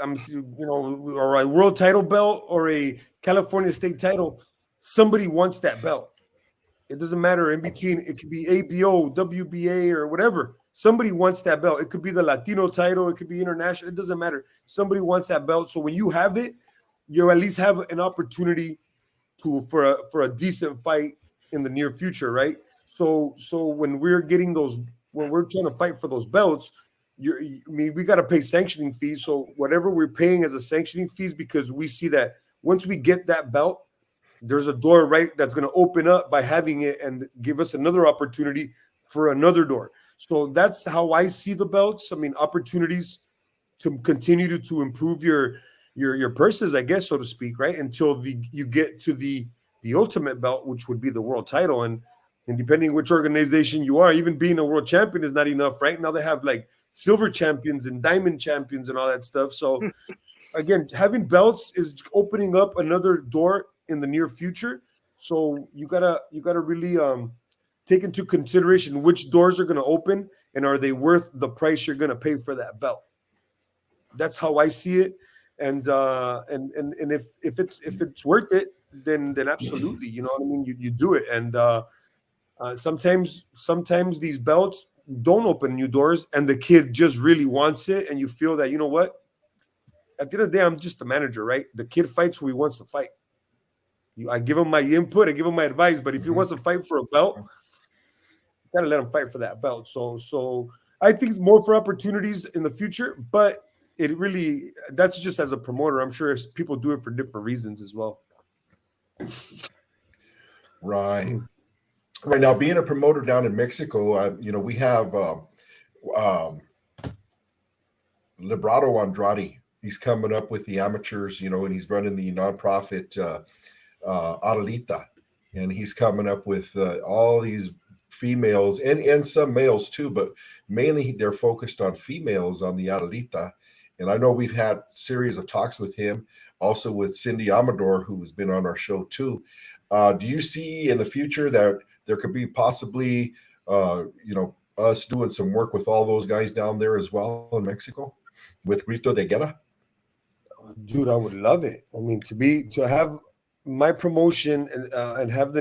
or a world title belt or a California state title, somebody wants that belt. It doesn't matter in between. It could be ABO, WBA, or whatever. Somebody wants that belt. It could be the Latino title. It could be international. It doesn't matter. Somebody wants that belt. So when you have it, you at least have an opportunity for a decent fight in the near future, right? So when we're getting those, when we're trying to fight for those belts, we got to pay sanctioning fees. So whatever we're paying as a sanctioning fees, because we see that once we get that belt, there's a door right that's going to open up by having it and give us another opportunity for another door. So that's how I see the belts. I mean, opportunities to continue to improve your purses, I guess, so to speak, right? Until you get to the ultimate belt, which would be the world title. And depending which organization you are, even being a world champion is not enough. Right now they have like silver champions and diamond champions and all that stuff. So again, having belts is opening up another door in the near future. So you gotta really take into consideration which doors are going to open and are they worth the price you're going to pay for that belt. That's how I see it. And if it's worth it, then absolutely, you know what I mean? You do it. And sometimes these belts don't open new doors and the kid just really wants it. And you feel that, you know what? At the end of the day, I'm just the manager, right? The kid fights who he wants to fight. I give him my input, I give him my advice, but if he wants to fight for a belt, you gotta let him fight for that belt. So I think more for opportunities in the future, but it really, that's just as a promoter. I'm sure people do it for different reasons as well. Right now, being a promoter down in Mexico, we have Librado Andrade. He's coming up with the amateurs, and he's running the nonprofit Adelita, and he's coming up with all these females and some males too, but mainly they're focused on females on the Adelita. And I know we've had series of talks with him, also with Cindy Amador, who's been on our show too. Do you see in the future that there could be possibly, us doing some work with all those guys down there as well in Mexico with Grito de Guerra? Dude, I would love it. I mean, to have my promotion and have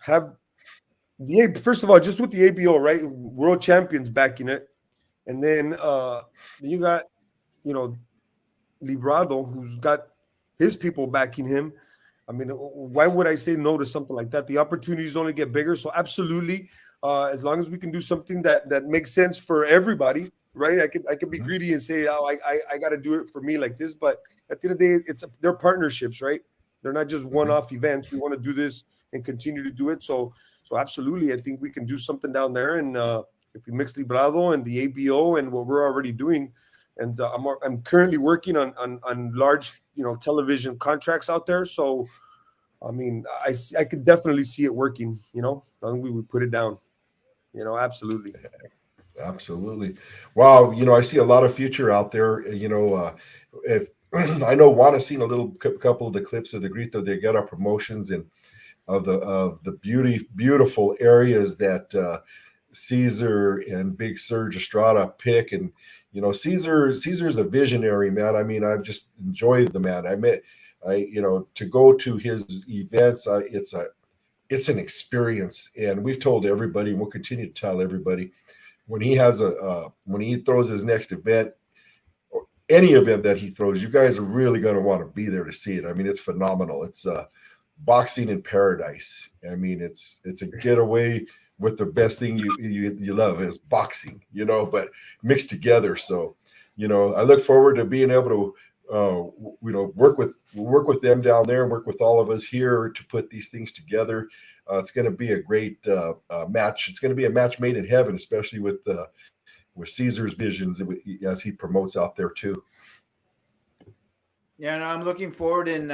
have the first of all, just with the ABO, right? World champions backing it. And then you got, Librado, who's got his people backing him. I mean, why would I say no to something like that? The opportunities only get bigger. So absolutely, as long as we can do something that makes sense for everybody, right? I could be greedy and say, oh, I got to do it for me like this. But at the end of the day, they're partnerships, right? They're not just one-off events. We want to do this and continue to do it. So absolutely, I think we can do something down there. And if we mix Librado and the ABO and what we're already doing, and I'm currently working on large, television contracts out there. So, I mean, I could definitely see it working. We would put it down. Absolutely. Absolutely. Wow. I see a lot of future out there. If I know Juan has seen a couple of the clips of the Grito de Guerra promotions and of the beautiful areas that Caesar and Big Serge Estrada pick. And Caesar's a visionary, man. I mean, I've just enjoyed the man. To go to his events, it's an experience, and we've told everybody, and we'll continue to tell everybody, when he throws his next event, or any event that he throws, you guys are really going to want to be there to see it. I mean, it's phenomenal. It's boxing in paradise. I mean, it's a getaway with the best thing you love is boxing, but mixed together. So, I look forward to being able to, work with them down there and work with all of us here to put these things together. It's going to be a great match. It's going to be a match made in heaven, especially with Caesar's visions as he promotes out there too. Yeah, no, I'm looking forward in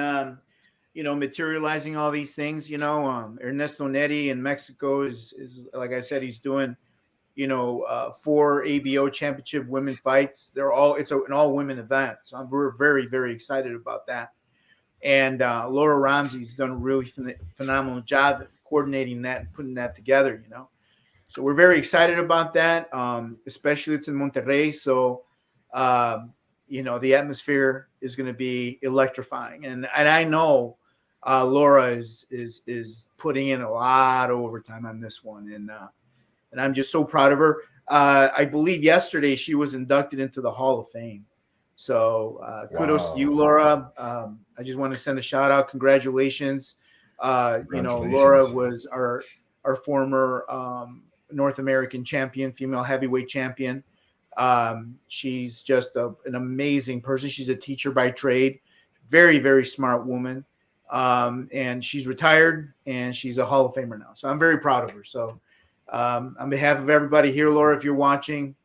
materializing all these things. Ernesto Neri in Mexico is like I said, he's doing 4 ABO championship women fights. It's an all women event, so we're very, very excited about that. And Laura Ramsey's done a really phenomenal job at coordinating that and putting that together. So we're very excited about that. Especially it's in Monterrey, so The atmosphere is going to be electrifying, and I know Laura is putting in a lot of overtime on this one, and I'm just so proud of her. I believe yesterday she was inducted into the Hall of Fame. So kudos to you, Laura. I just want to send a shout out. Congratulations. Laura was our former North American champion, female heavyweight champion. She's just an amazing person. She's a teacher by trade, very, very smart woman. And she's retired and she's a Hall of Famer now. So I'm very proud of her. So on behalf of everybody here, Laura, if you're watching,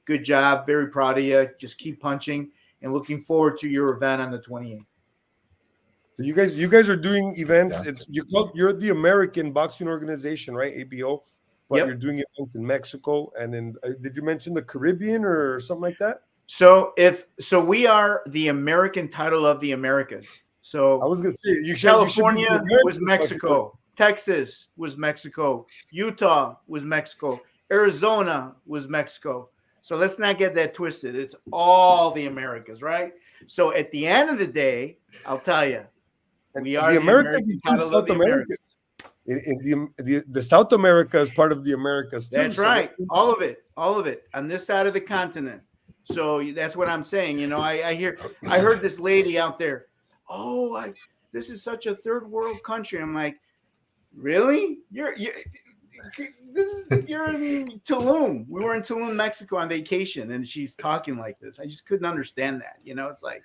good job. Very proud of you. Just keep punching and looking forward to your event on the 28th. So you guys are doing events. You're the American Boxing Organization, right? ABO. But you're doing events in Mexico and in did you mention the Caribbean or something like that? So we are the American title of the Americas. So I was gonna say California was Mexico, Texas was Mexico, Utah was Mexico, Arizona was Mexico. So let's not get that twisted. It's all the Americas, right? So at the end of the day, I'll tell you, we are the Americas title of the Americas. The South America is part of the Americas too. That's right. All of it on this side of the continent. So that's what I'm saying. I heard this lady out there. Oh, this is such a third world country. I'm like, really? You're in Tulum. We were in Tulum, Mexico on vacation, and she's talking like this. I just couldn't understand that. It's like,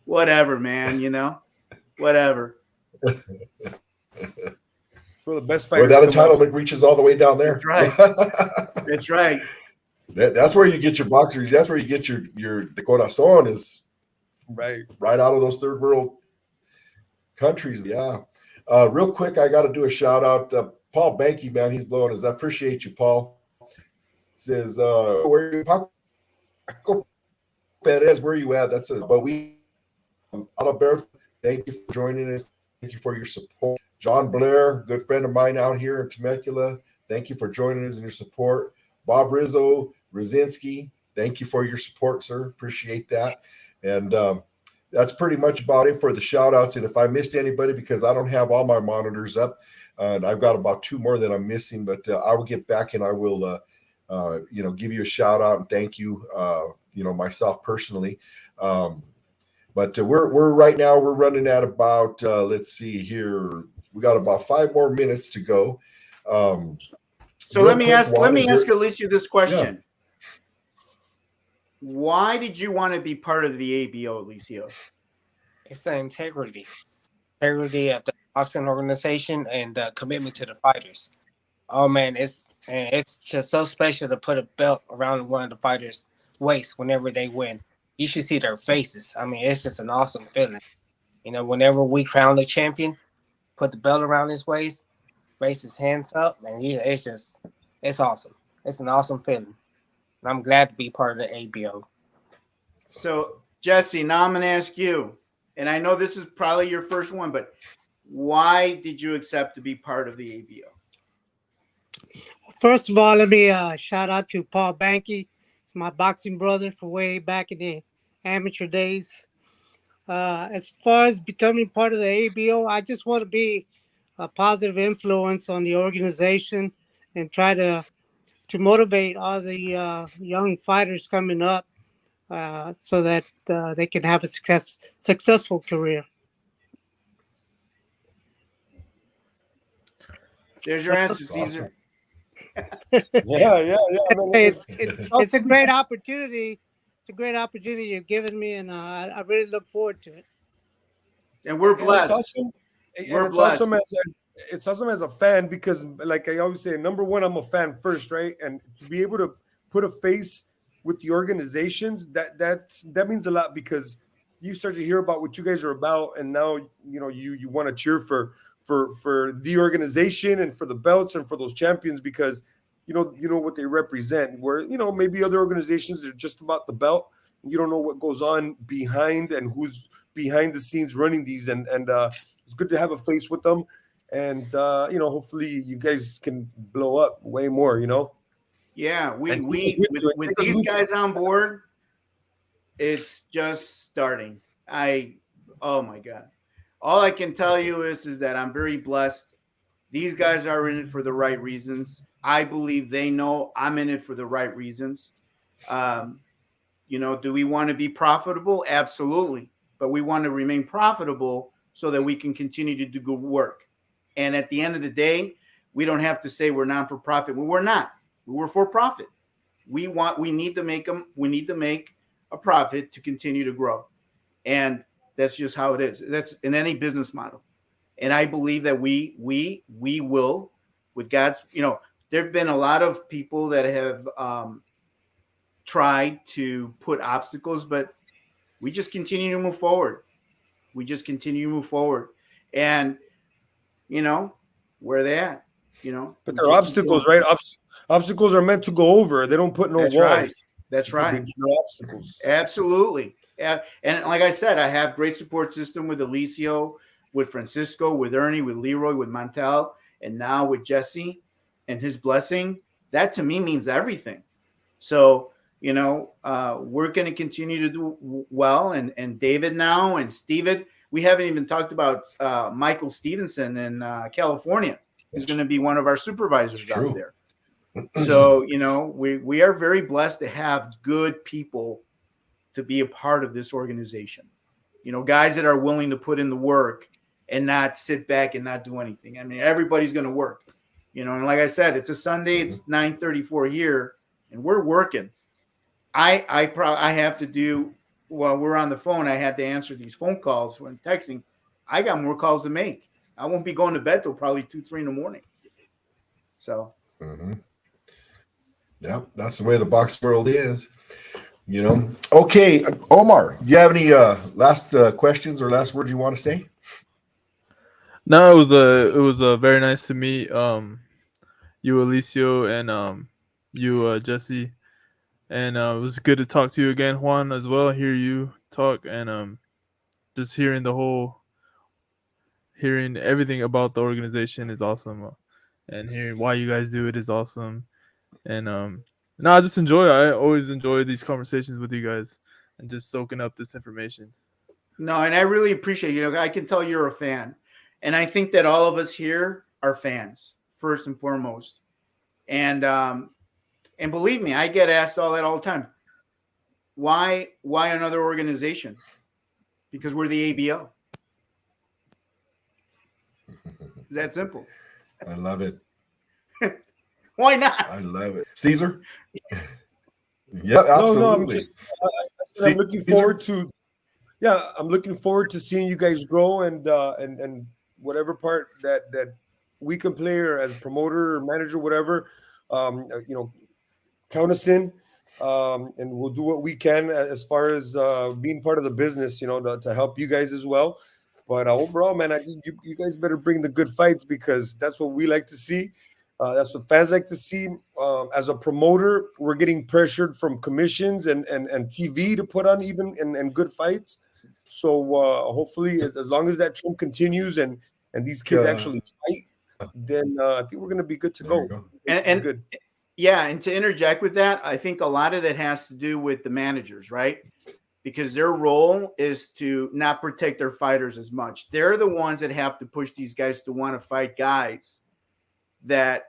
whatever, man. Whatever. For the best fighters. Where that entitlement reaches all the way down there. That's right. That's right. That's where you get your boxers. That's where you get your the corazon is right out of those third world countries. Yeah. Real quick, I got to do a shout out. Paul Banky, man, he's blowing us. I appreciate you, Paul. Says, where you Paco Perez, where you at? That's it. But we Alberto, thank you for joining us. Thank you for your support. John Blair, good friend of mine out here in Temecula. Thank you for joining us and your support. Bob Rizzo, Rosinski, thank you for your support, sir. Appreciate that. And that's pretty much about it for the shout outs. And if I missed anybody, because I don't have all my monitors up, and I've got about 2 more that I'm missing, but I will get back and I will, give you a shout out and thank you, myself personally. But we're right now, we're running at about, let's see here. We got about 5 more minutes to go. So let me ask Alicio this question. Yeah. Why did you want to be part of the ABO, Alicio? It's the integrity of the boxing organization and commitment to the fighters. Oh man, it's just so special to put a belt around one of the fighters' waist whenever they win. You should see their faces. I mean, it's just an awesome feeling. Whenever we crown the champion, put the belt around his waist, raise his hands up, and it's awesome. It's an awesome feeling. And I'm glad to be part of the ABO. So, Jesse, now I'm going to ask you, and I know this is probably your first one, but why did you accept to be part of the ABO? First of all, let me shout out to Paul Banky. It's my boxing brother from way back in the amateur days. As far as becoming part of the ABO, I just want to be a positive influence on the organization and try to motivate all the young fighters coming up so that they can have a successful career. There's your answer, Caesar. Yeah. It's a great opportunity. It's a great opportunity you've given me, and I really look forward to it. And we're blessed. It's awesome as a fan because, like I always say, number one, I'm a fan first, right? And to be able to put a face with the organizations, that means a lot because you start to hear about what you guys are about, and now you want to cheer for the organization and for the belts and for those champions because you know what they represent. Where maybe other organizations are just about the belt, and you don't know what goes on behind and who's behind the scenes running these, and it's good to have a face with them, and hopefully you guys can blow up way more. Yeah, with these guys on board, it's just starting. Oh my God. All I can tell you is that I'm very blessed. These guys are in it for the right reasons. I believe they know I'm in it for the right reasons. Um, do we want to be profitable? Absolutely. But we want to remain profitable so that we can continue to do good work. And at the end of the day, we don't have to say we're non for profit. Well, we're not. We're for profit. We need to make a profit to continue to grow. And that's just how it is. That's in any business model. And I believe that we will, with God's, there have been a lot of people that have tried to put obstacles, but we just continue to move forward. And where they at, But they're obstacles, right? Obstacles are meant to go over. They don't put no That's walls. right. That's right. No obstacles. Absolutely. Yeah. And like I said, I have great support system with Alicio, with Francisco, with Ernie, with Leeroy, with Montel, and now with Jesse and his blessing. That to me means everything. So, we're going to continue to do well. And David now and Steven, we haven't even talked about Michael Stevenson in California, who's going to be one of our supervisors out there. So, we are very blessed to have good people to be a part of this organization. Guys that are willing to put in the work and not sit back and not do anything. I mean, everybody's going to work, and like I said, it's a Sunday, it's 9:34 here, and we're working. I have to do, while we're on the phone, I had to answer these phone calls when texting. I got more calls to make. I won't be going to bed till probably 2-3 in the morning. So. Yeah, that's the way the box world is. Okay, Omar, do you have any last questions or last words you want to say? No, it was very nice to meet you, Alicio, and you, Jesse, and it was good to talk to you again, Juan, as well. Hear you talk, and just hearing everything about the organization is awesome, and hearing why you guys do it is awesome. And I just I always enjoy these conversations with you guys and just soaking up this information. No, and I really appreciate it. I can tell you're a fan. And I think that all of us here are fans, first and foremost. And believe me, I get asked all the time. Why another organization? Because we're the ABO. It's that simple. I love it. Why not? I love it. Caesar? Yeah, absolutely. I'm looking forward to I'm looking forward to seeing you guys grow and whatever part that we can play, or as promoter or manager, whatever, count us in, and we'll do what we can as far as being part of the business, to help you guys as well. But overall, man, you guys better bring the good fights, because that's what we like to see. That's what fans like to see. As a promoter, we're getting pressured from commissions and TV to put on even and good fights. So hopefully, as long as that trend continues and these kids actually fight, then I think we're going to be good to go. And good. Yeah, and to interject with that, I think a lot of that has to do with the managers, right? Because their role is to not protect their fighters as much. They're the ones that have to push these guys to want to fight guys that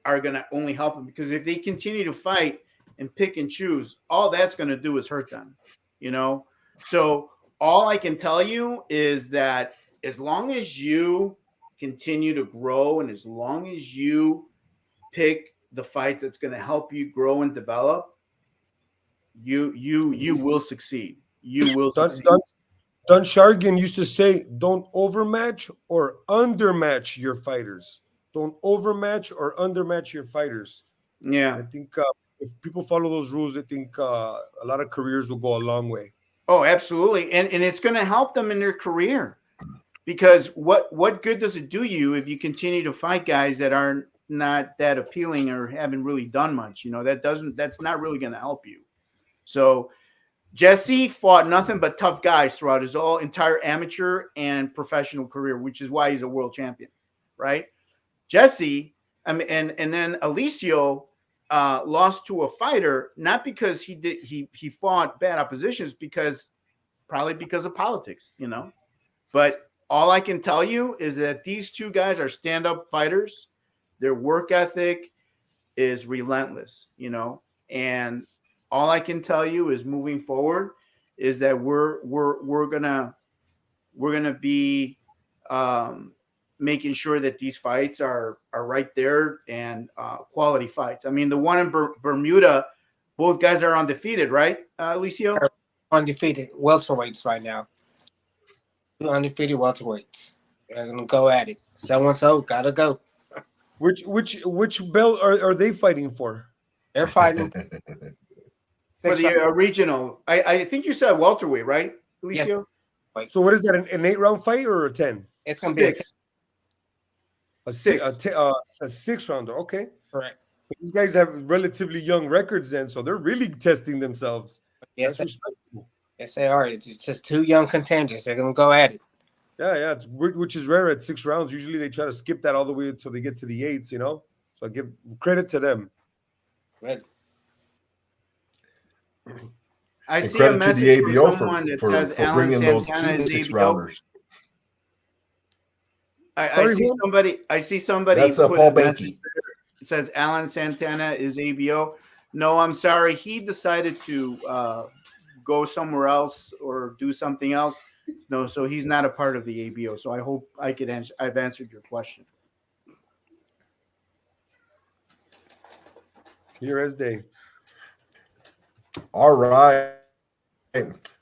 are going to only help them, because if they continue to fight and pick and choose, all that's going to do is hurt them, So all I can tell you is that as long as you continue to grow, and as long as you pick the fights that's going to help you grow and develop, you will succeed. You will succeed. Don Shargan used to say, don't overmatch or undermatch your fighters. Don't overmatch or undermatch your fighters. Yeah. I think if people follow those rules, I think a lot of careers will go a long way. Oh, absolutely. And it's going to help them in their career, because what good does it do you if you continue to fight guys that are not that appealing or haven't really done much? That's not really going to help you. So Jesse fought nothing but tough guys throughout his entire amateur and professional career, which is why he's a world champion, right? Jesse, and then Alicio lost to a fighter, not because he fought bad oppositions, probably because of politics, But all I can tell you is that these two guys are stand-up fighters. Their work ethic is relentless, and all I can tell you is moving forward is that we're gonna be making sure that these fights are right there and quality fights. I mean, the one in Bermuda, both guys are undefeated, right, Alicio? Undefeated welterweights right now. Two undefeated welterweights. They're gonna go at it. So and so gotta go. Which belt are they fighting for? They're fighting For the regional. I think you said welterweight, right, Alicio? Yes. So what is that? An 8-round fight or a 10? It's gonna be A 6-rounder. Okay. correct. So these guys have relatively young records then, so they're really testing themselves. Yes, That's respectable. yes, they are. It's just two young contenders. They're gonna go at it. Yeah, it's which is rare at 6 rounds. Usually they try to skip that all the way until they get to the 8s, So I give credit to them. Ready. I And see a credit to message the from ABO someone that for says Alan bringing those Santana to the is 6 ABO. rounders. I see somebody. That's put Paul a message Banky. there. It says Alan Santana is ABO. No, I'm sorry. He decided to go somewhere else or do something else. No, so he's not a part of the ABO. So I hope I've answered your question. Here as they. All right.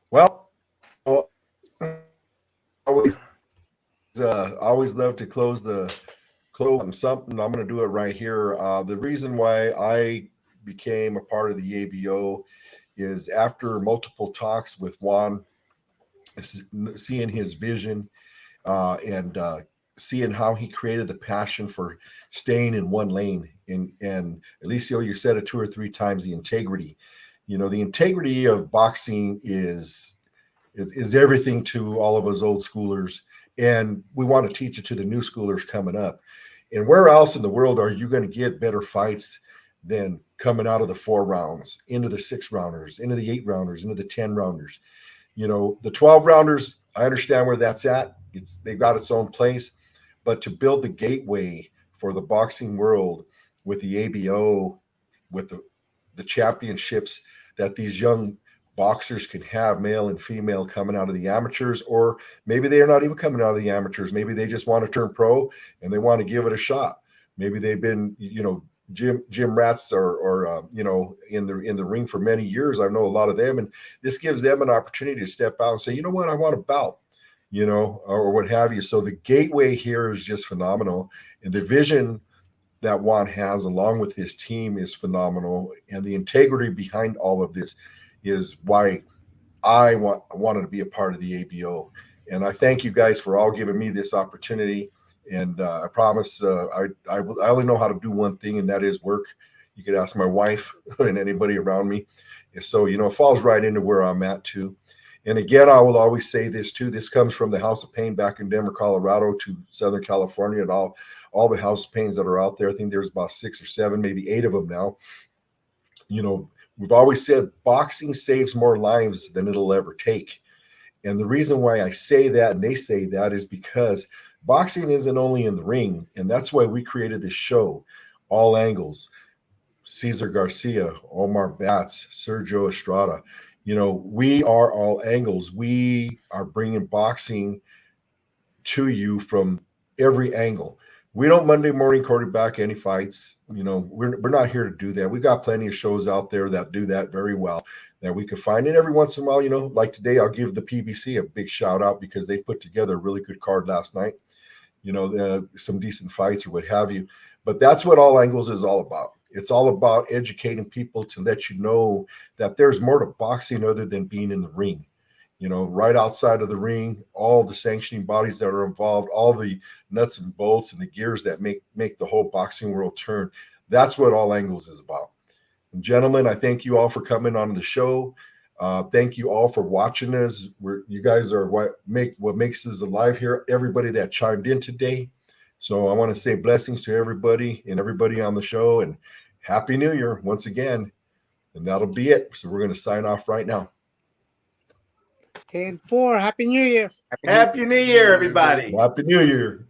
Well, always love to close on something. I'm going to do it right here. The reason why I became a part of the ABO is after multiple talks with Juan, seeing his vision and seeing how he created the passion for staying in one lane. And Alicio, you said it 2 or 3 times, the integrity. The integrity of boxing is everything to all of us old schoolers. And we want to teach it to the new schoolers coming up. And where else in the world are you going to get better fights than coming out of the 4 rounds, into the 6 rounders, into the 8 rounders, into the 10 rounders? The 12 rounders, I understand where that's at. They've got its own place. But to build the gateway for the boxing world with the ABO, with the championships that these young boxers can have, male and female, coming out of the amateurs, or maybe they are not even coming out of the amateurs. Maybe they just want to turn pro and they want to give it a shot. Maybe they've been, gym rats or in the ring for many years. I know a lot of them, and this gives them an opportunity to step out and say, you know what, I want a bout, or what have you. So the gateway here is just phenomenal, and the vision that Juan has along with his team is phenomenal, and the integrity behind all of this is why I wanted to be a part of the ABO. And I thank you guys for all giving me this opportunity. And I promise I only know how to do one thing, and that is work. You could ask my wife and anybody around me. And so, it falls right into where I'm at too. And again, I will always say this too. This comes from the House of Pain back in Denver, Colorado to Southern California, and all the House of Pains that are out there. I think there's about 6 or 7, maybe 8 of them now. We've always said boxing saves more lives than it'll ever take. And the reason why I say that and they say that is because boxing isn't only in the ring. And that's why we created this show, All Angles. Cesar Garcia, Omar Batts, Sergio Estrada. We are All Angles. We are bringing boxing to you from every angle. We don't Monday morning quarterback any fights. We're not here to do that. We got plenty of shows out there that do that very well that we could find. And every once in a while, like today, I'll give the PBC a big shout out because they put together a really good card last night. Some decent fights or what have you. But that's what All Angles is all about. It's all about educating people to let you know that there's more to boxing other than being in the ring. Right outside of the ring, all the sanctioning bodies that are involved, all the nuts and bolts and the gears that make the whole boxing world turn. That's what All Angles is about. And gentlemen, I thank you all for coming on the show. Thank you all for watching us. You guys are what makes us alive here. Everybody that chimed in today. So I want to say blessings to everybody and everybody on the show, and Happy New Year once again. And that'll be it. So we're going to sign off right now. 10-4. Happy New Year. Happy New Year, everybody. Happy New Year.